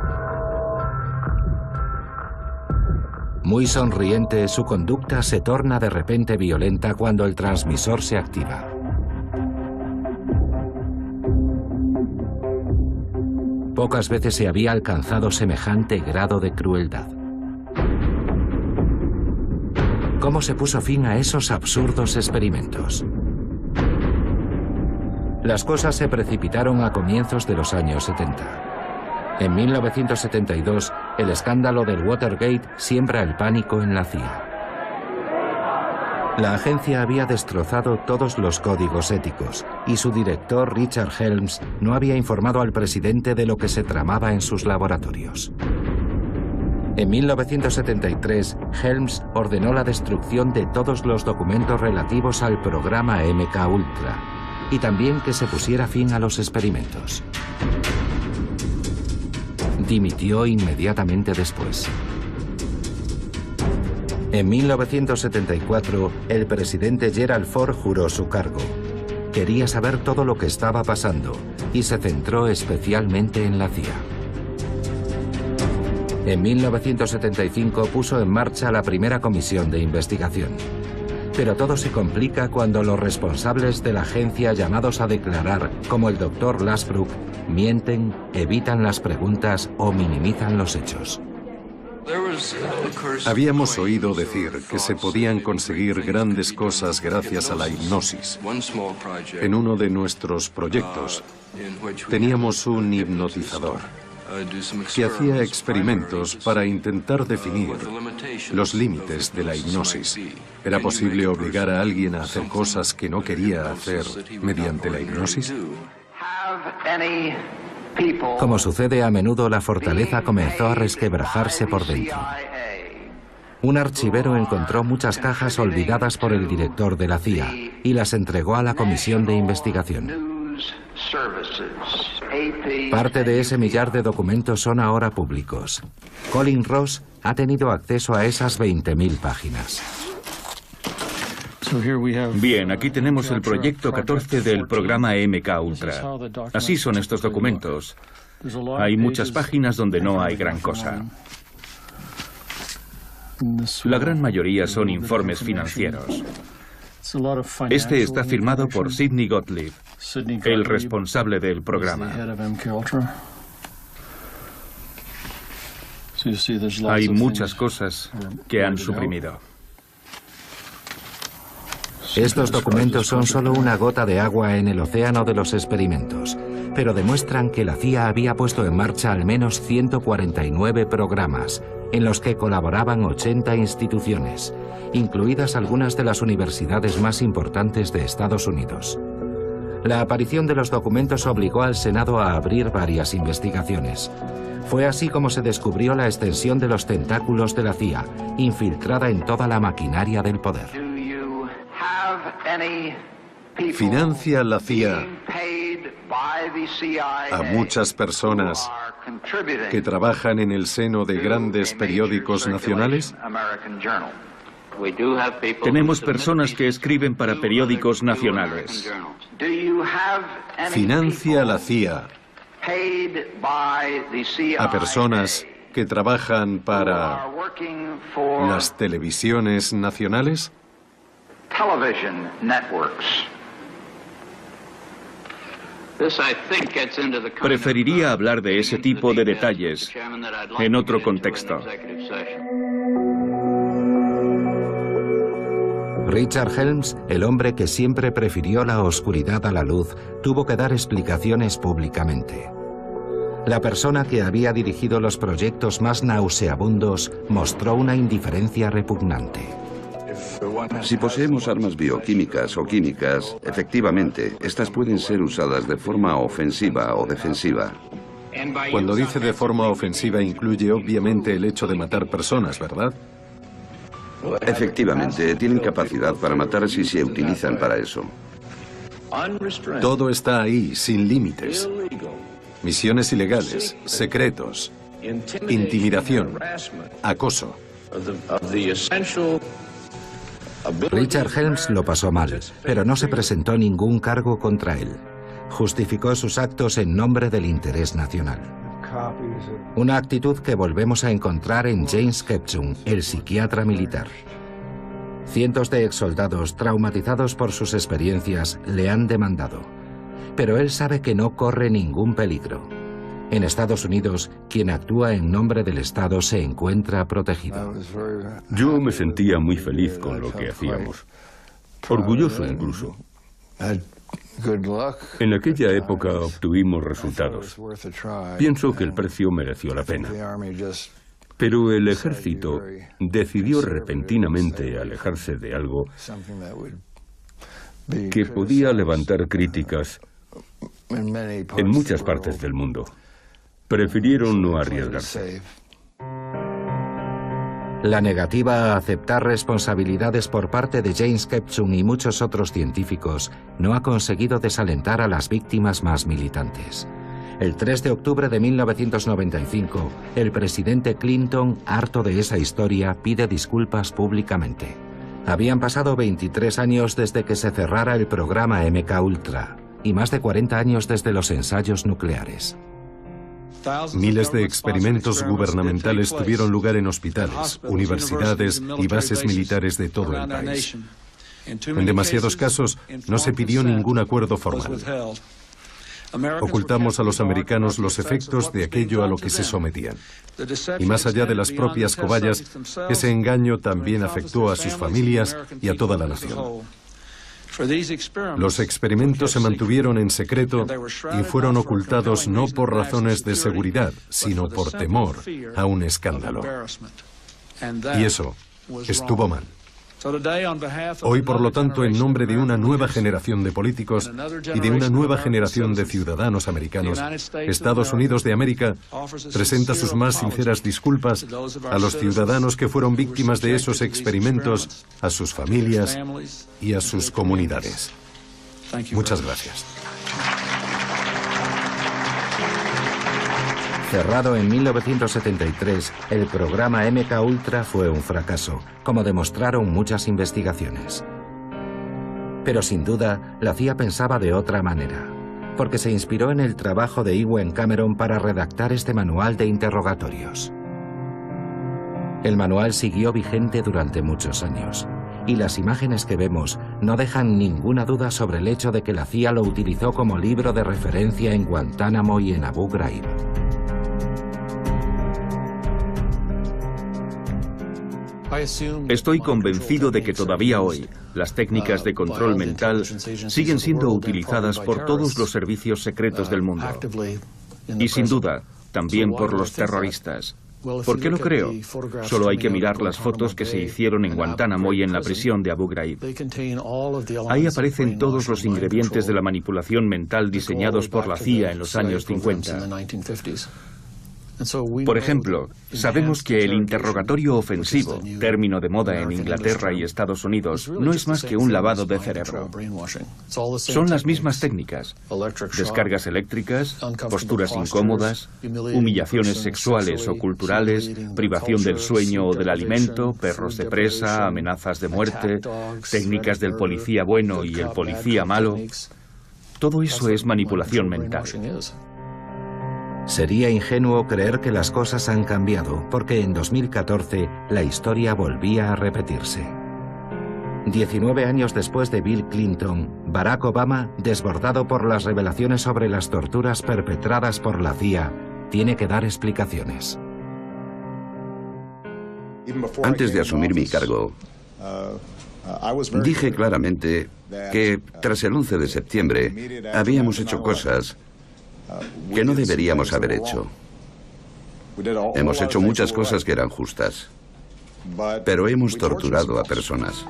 Muy sonriente, su conducta se torna de repente violenta cuando el transmisor se activa. Pocas veces se había alcanzado semejante grado de crueldad. ¿Cómo se puso fin a esos absurdos experimentos? Las cosas se precipitaron a comienzos de los años 70. En 1972, el escándalo del Watergate siembra el pánico en la CIA. La agencia había destrozado todos los códigos éticos y su director, Richard Helms, no había informado al presidente de lo que se tramaba en sus laboratorios. En 1973, Helms ordenó la destrucción de todos los documentos relativos al programa MK-Ultra y también que se pusiera fin a los experimentos. Dimitió inmediatamente después. En 1974, el presidente Gerald Ford juró su cargo. Quería saber todo lo que estaba pasando y se centró especialmente en la CIA. En 1975 puso en marcha la primera comisión de investigación. Pero todo se complica cuando los responsables de la agencia llamados a declarar, como el Dr. Lasbrook, mienten, evitan las preguntas o minimizan los hechos. Habíamos oído decir que se podían conseguir grandes cosas gracias a la hipnosis. En uno de nuestros proyectos teníamos un hipnotizador que hacía experimentos para intentar definir los límites de la hipnosis. ¿Era posible obligar a alguien a hacer cosas que no quería hacer mediante la hipnosis? Como sucede a menudo, la fortaleza comenzó a resquebrajarse por dentro. Un archivero encontró muchas cajas olvidadas por el director de la CIA y las entregó a la comisión de investigación. Parte de ese millar de documentos son ahora públicos. Colin Ross ha tenido acceso a esas 20.000 páginas. Bien, aquí tenemos el proyecto 14 del programa MK-Ultra. Así son estos documentos. Hay muchas páginas donde no hay gran cosa. La gran mayoría son informes financieros. Este está firmado por Sidney Gottlieb, el responsable del programa. Hay muchas cosas que han suprimido. Estos documentos son solo una gota de agua en el océano de los experimentos, pero demuestran que la CIA había puesto en marcha al menos 149 programas, en los que colaboraban 80 instituciones, incluidas algunas de las universidades más importantes de Estados Unidos. La aparición de los documentos obligó al Senado a abrir varias investigaciones. Fue así como se descubrió la extensión de los tentáculos de la CIA, infiltrada en toda la maquinaria del poder. ¿Financia la CIA a muchas personas que trabajan en el seno de grandes periódicos nacionales? Tenemos personas que escriben para periódicos nacionales. ¿Financia la CIA a personas que trabajan para las televisiones nacionales? Preferiría hablar de ese tipo de detalles en otro contexto. Richard Helms, el hombre que siempre prefirió la oscuridad a la luz, tuvo que dar explicaciones públicamente. La persona que había dirigido los proyectos más nauseabundos mostró una indiferencia repugnante. Si poseemos armas bioquímicas o químicas, efectivamente, estas pueden ser usadas de forma ofensiva o defensiva. Cuando dice de forma ofensiva incluye obviamente el hecho de matar personas, ¿verdad? Efectivamente, tienen capacidad para matar si se utilizan para eso. Todo está ahí, sin límites. Misiones ilegales, secretos, intimidación, acoso. Richard Helms lo pasó mal, pero no se presentó ningún cargo contra él. Justificó sus actos en nombre del interés nacional. Una actitud que volvemos a encontrar en James Kepchum, el psiquiatra militar. Cientos de exsoldados traumatizados por sus experiencias le han demandado. Pero él sabe que no corre ningún peligro. En Estados Unidos, quien actúa en nombre del Estado se encuentra protegido. Yo me sentía muy feliz con lo que hacíamos, orgulloso incluso. En aquella época obtuvimos resultados. Pienso que el precio mereció la pena. Pero el ejército decidió repentinamente alejarse de algo que podía levantar críticas en muchas partes del mundo. Prefirieron no arriesgarse. La negativa a aceptar responsabilidades por parte de James Kepchum y muchos otros científicos no ha conseguido desalentar a las víctimas más militantes. El 3 de octubre de 1995, el presidente Clinton, harto de esa historia, pide disculpas públicamente. Habían pasado 23 años desde que se cerrara el programa MK-Ultra y más de 40 años desde los ensayos nucleares. Miles de experimentos gubernamentales tuvieron lugar en hospitales, universidades y bases militares de todo el país. En demasiados casos no se pidió ningún acuerdo formal. Ocultamos a los americanos los efectos de aquello a lo que se sometían. Y más allá de las propias cobayas, ese engaño también afectó a sus familias y a toda la nación. Los experimentos se mantuvieron en secreto y fueron ocultados no por razones de seguridad, sino por temor a un escándalo. Y eso estuvo mal. Hoy, por lo tanto, en nombre de una nueva generación de políticos y de una nueva generación de ciudadanos americanos, Estados Unidos de América presenta sus más sinceras disculpas a los ciudadanos que fueron víctimas de esos experimentos, a sus familias y a sus comunidades. Muchas gracias. Cerrado en 1973, el programa MK-Ultra fue un fracaso, como demostraron muchas investigaciones. Pero sin duda, la CIA pensaba de otra manera, porque se inspiró en el trabajo de Ewen Cameron para redactar este manual de interrogatorios. El manual siguió vigente durante muchos años, y las imágenes que vemos no dejan ninguna duda sobre el hecho de que la CIA lo utilizó como libro de referencia en Guantánamo y en Abu Ghraib. Estoy convencido de que todavía hoy las técnicas de control mental siguen siendo utilizadas por todos los servicios secretos del mundo. Y sin duda, también por los terroristas. ¿Por qué lo creo? Solo hay que mirar las fotos que se hicieron en Guantánamo y en la prisión de Abu Ghraib. Ahí aparecen todos los ingredientes de la manipulación mental diseñados por la CIA en los años 50. Por ejemplo, sabemos que el interrogatorio ofensivo, término de moda en Inglaterra y Estados Unidos, no es más que un lavado de cerebro. Son las mismas técnicas: descargas eléctricas, posturas incómodas, humillaciones sexuales o culturales, privación del sueño o del alimento, perros de presa, amenazas de muerte, técnicas del policía bueno y el policía malo. Todo eso es manipulación mental. Sería ingenuo creer que las cosas han cambiado, porque en 2014 la historia volvía a repetirse. 19 años después de Bill Clinton, Barack Obama, desbordado por las revelaciones sobre las torturas perpetradas por la CIA, tiene que dar explicaciones. Antes de asumir mi cargo, dije claramente que tras el 11 de septiembre habíamos hecho cosas que no deberíamos haber hecho. Hemos hecho muchas cosas que eran justas, pero hemos torturado a personas.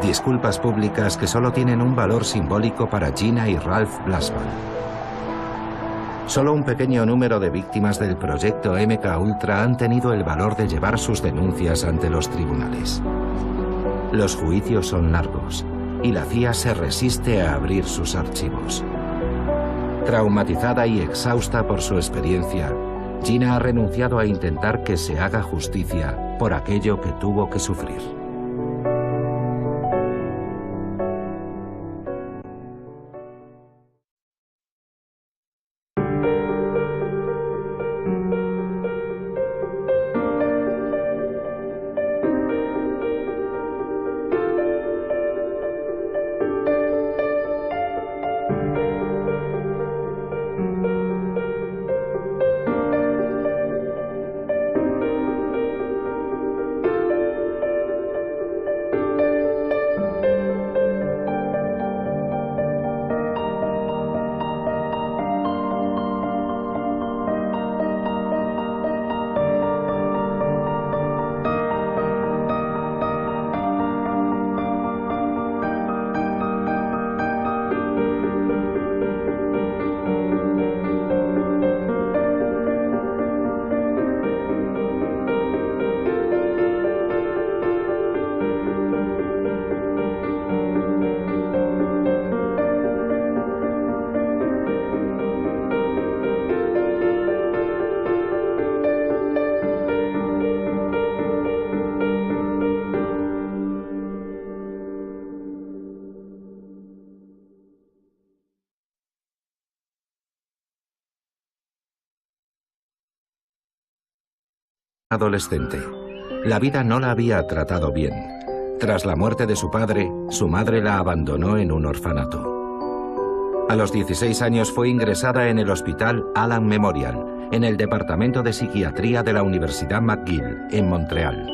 Disculpas públicas que solo tienen un valor simbólico para Gina y Ralph Blasman. Solo un pequeño número de víctimas del proyecto MK-Ultra han tenido el valor de llevar sus denuncias ante los tribunales. Los juicios son largos y la CIA se resiste a abrir sus archivos. Traumatizada y exhausta por su experiencia, Gina ha renunciado a intentar que se haga justicia por aquello que tuvo que sufrir. adolescente. La vida no la había tratado bien. Tras la muerte de su padre, su madre la abandonó en un orfanato. A los 16 años fue ingresada en el Hospital Allan Memorial, en el Departamento de Psiquiatría de la Universidad McGill, en Montreal.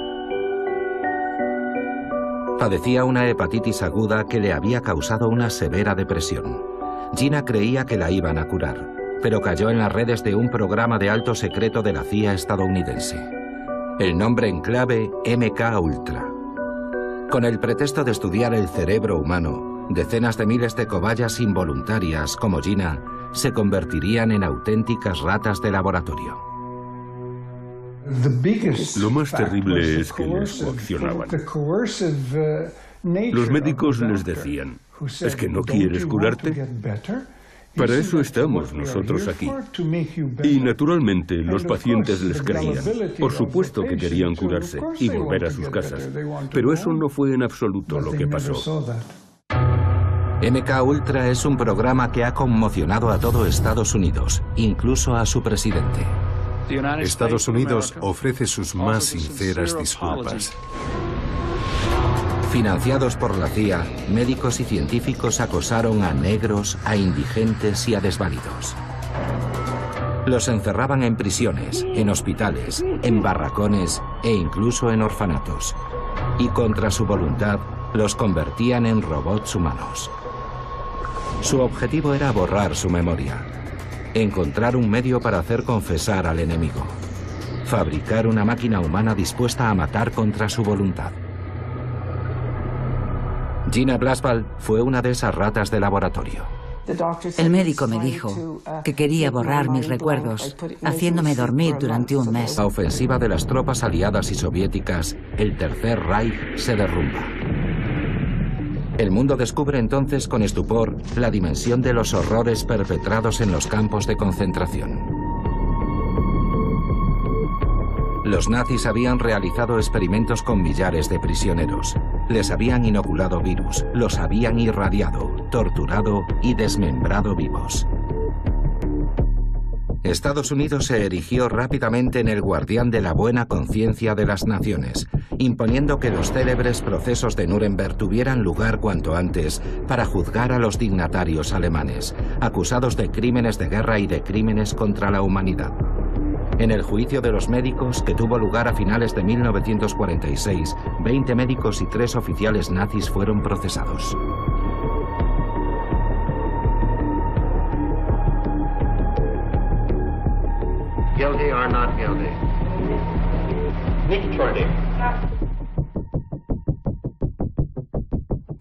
Padecía una hepatitis aguda que le había causado una severa depresión. Gina creía que la iban a curar, pero cayó en las redes de un programa de alto secreto de la CIA estadounidense. El nombre en clave, MK Ultra. Con el pretexto de estudiar el cerebro humano, decenas de miles de cobayas involuntarias, como Gina, se convertirían en auténticas ratas de laboratorio. Lo más terrible es que les coaccionaban. Los médicos les decían, ¿es que no quieres curarte? Para eso estamos nosotros aquí. Y naturalmente los pacientes les creían. Por supuesto que querían curarse y volver a sus casas. Pero eso no fue en absoluto lo que pasó. MK Ultra es un programa que ha conmocionado a todo Estados Unidos, incluso a su presidente. Estados Unidos ofrece sus más sinceras disculpas. Financiados por la CIA, médicos y científicos acosaron a negros, a indigentes y a desvalidos. Los encerraban en prisiones, en hospitales, en barracones e incluso en orfanatos. Y contra su voluntad, los convertían en robots humanos. Su objetivo era borrar su memoria, encontrar un medio para hacer confesar al enemigo, fabricar una máquina humana dispuesta a matar contra su voluntad. Gina Blaswald fue una de esas ratas de laboratorio. El médico me dijo que quería borrar mis recuerdos, haciéndome dormir durante un mes. La ofensiva de las tropas aliadas y soviéticas, el Tercer Reich, se derrumba. El mundo descubre entonces con estupor la dimensión de los horrores perpetrados en los campos de concentración. Los nazis habían realizado experimentos con millares de prisioneros. Les habían inoculado virus, los habían irradiado, torturado y desmembrado vivos. Estados Unidos se erigió rápidamente en el guardián de la buena conciencia de las naciones, imponiendo que los célebres procesos de Nuremberg tuvieran lugar cuanto antes para juzgar a los dignatarios alemanes, acusados de crímenes de guerra y de crímenes contra la humanidad. En el juicio de los médicos, que tuvo lugar a finales de 1946, 20 médicos y 3 oficiales nazis fueron procesados. Guilty or not guilty? Nicht schuldig.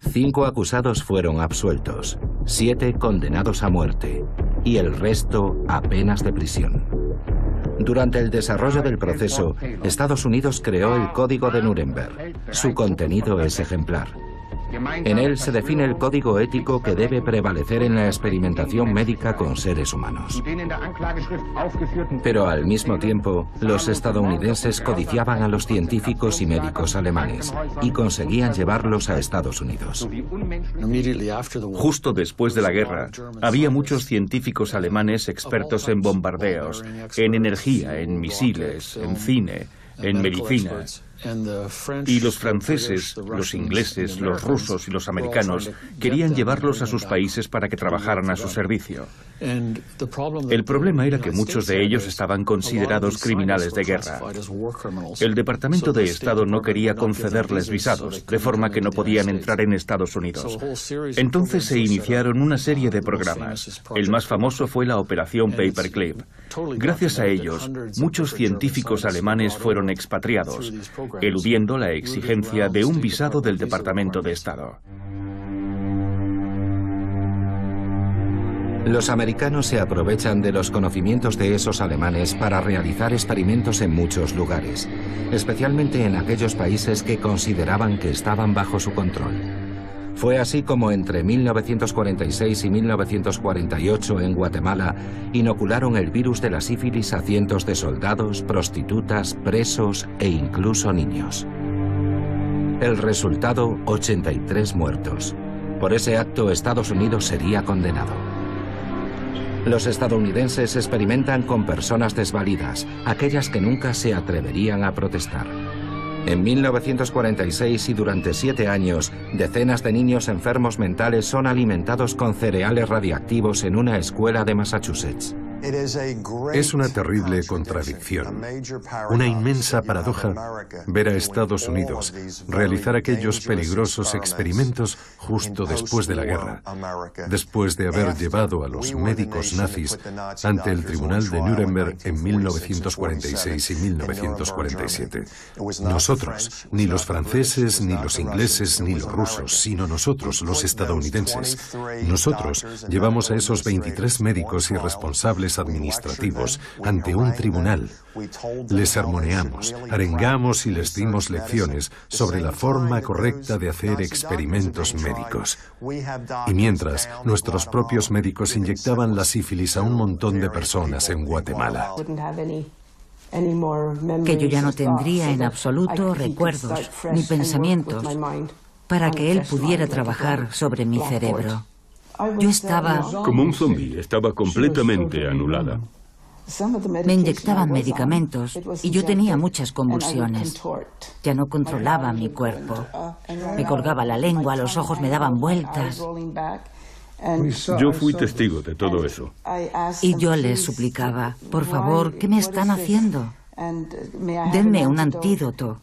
5 acusados fueron absueltos, 7 condenados a muerte y el resto a penas de prisión. Durante el desarrollo del proceso, Estados Unidos creó el Código de Nuremberg. Su contenido es ejemplar. En él se define el código ético que debe prevalecer en la experimentación médica con seres humanos. Pero al mismo tiempo, los estadounidenses codiciaban a los científicos y médicos alemanes y conseguían llevarlos a Estados Unidos. Justo después de la guerra, había muchos científicos alemanes expertos en bombardeos, en energía, en misiles, en cine, en medicina. Y los franceses, los ingleses, los rusos y los americanos querían llevarlos a sus países para que trabajaran a su servicio. El problema era que muchos de ellos estaban considerados criminales de guerra. El Departamento de Estado no quería concederles visados, de forma que no podían entrar en Estados Unidos. Entonces se iniciaron una serie de programas. El más famoso fue la Operación Paperclip. Gracias a ellos, muchos científicos alemanes fueron expatriados, eludiendo la exigencia de un visado del Departamento de Estado. Los americanos se aprovechan de los conocimientos de esos alemanes para realizar experimentos en muchos lugares, especialmente en aquellos países que consideraban que estaban bajo su control. Fue así como entre 1946 y 1948 en Guatemala inocularon el virus de la sífilis a cientos de soldados, prostitutas, presos e incluso niños. El resultado, 83 muertos. Por ese acto, Estados Unidos sería condenado. Los estadounidenses experimentan con personas desvalidas, aquellas que nunca se atreverían a protestar. En 1946 y durante 7 años, decenas de niños enfermos mentales son alimentados con cereales radiactivos en una escuela de Massachusetts. Es una terrible contradicción, una inmensa paradoja ver a Estados Unidos realizar aquellos peligrosos experimentos justo después de la guerra, después de haber llevado a los médicos nazis ante el Tribunal de Nuremberg en 1946 y 1947. Nosotros, ni los franceses, ni los ingleses, ni los rusos, sino nosotros, los estadounidenses. Nosotros llevamos a esos 23 médicos y responsables administrativos ante un tribunal. Les sermoneamos, arengamos y les dimos lecciones sobre la forma correcta de hacer experimentos médicos. Y mientras, nuestros propios médicos inyectaban la sífilis a un montón de personas en Guatemala. Que yo ya no tendría en absoluto recuerdos ni pensamientos para que él pudiera trabajar sobre mi cerebro. Yo estaba... como un zombi, estaba completamente anulada. Me inyectaban medicamentos y yo tenía muchas convulsiones. Ya no controlaba mi cuerpo. Me colgaba la lengua, los ojos me daban vueltas. Yo fui testigo de todo eso. Y yo les suplicaba, por favor, ¿qué me están haciendo? Denme un antídoto.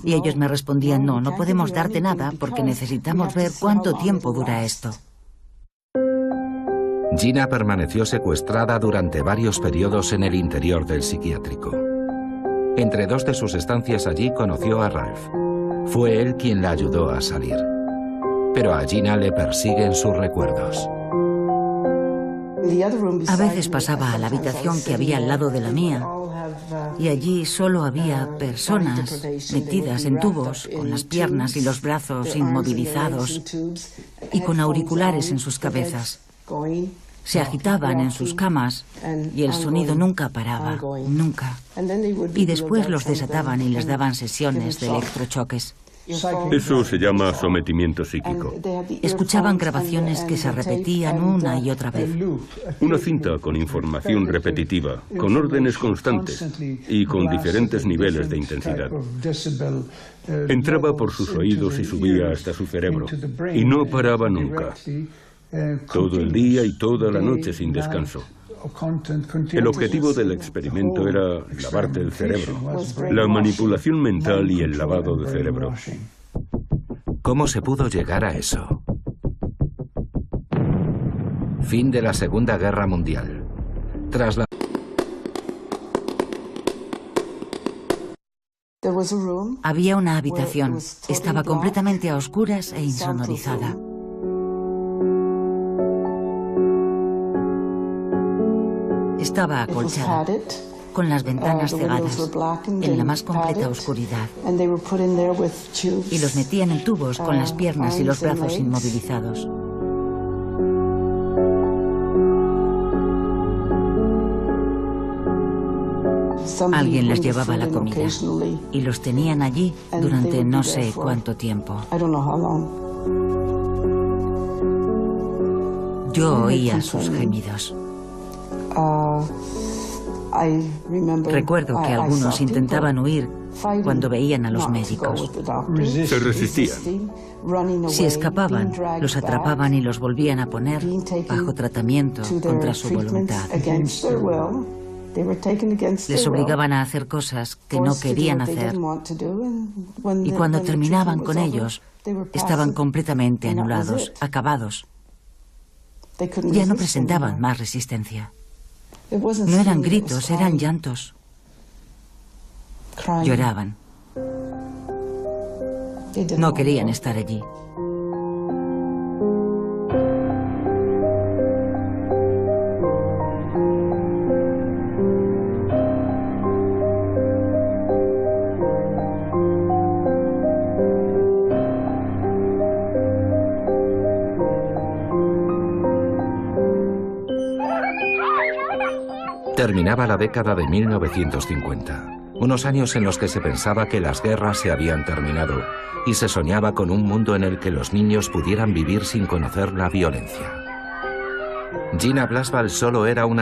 Y ellos me respondían, no, no podemos darte nada porque necesitamos ver cuánto tiempo dura esto. Gina permaneció secuestrada durante varios periodos en el interior del psiquiátrico. Entre 2 de sus estancias allí conoció a Ralph. Fue él quien la ayudó a salir. Pero a Gina le persiguen sus recuerdos. A veces pasaba a la habitación que había al lado de la mía y allí solo había personas metidas en tubos, con las piernas y los brazos inmovilizados y con auriculares en sus cabezas. Se agitaban en sus camas y el sonido nunca paraba, nunca. Y después los desataban y les daban sesiones de electrochoques. Eso se llama sometimiento psíquico. Escuchaban grabaciones que se repetían una y otra vez. Una cinta con información repetitiva, con órdenes constantes y con diferentes niveles de intensidad. Entraba por sus oídos y subía hasta su cerebro. Y no paraba nunca. Todo el día y toda la noche sin descanso. El objetivo del experimento era lavarte el cerebro, la manipulación mental y el lavado de cerebro. ¿Cómo se pudo llegar a eso? Fin de la Segunda Guerra Mundial. Tras la... Había una habitación. Estaba completamente a oscuras e insonorizada. Estaba acolchada, con las ventanas cegadas, en la más completa oscuridad. Y los metían en tubos con las piernas y los brazos inmovilizados. Alguien les llevaba la comida y los tenían allí durante no sé cuánto tiempo. Yo oía sus gemidos. Recuerdo que algunos intentaban huir cuando veían a los médicos. Se resistían. Si escapaban, los atrapaban y los volvían a poner bajo tratamiento contra su voluntad. Les obligaban a hacer cosas que no querían hacer. Y cuando terminaban con ellos, estaban completamente anulados, acabados. Ya no presentaban más resistencia. No eran gritos, eran llantos. Lloraban. No querían estar allí. Terminaba la década de 1950, unos años en los que se pensaba que las guerras se habían terminado y se soñaba con un mundo en el que los niños pudieran vivir sin conocer la violencia. Gina Blasbal solo era una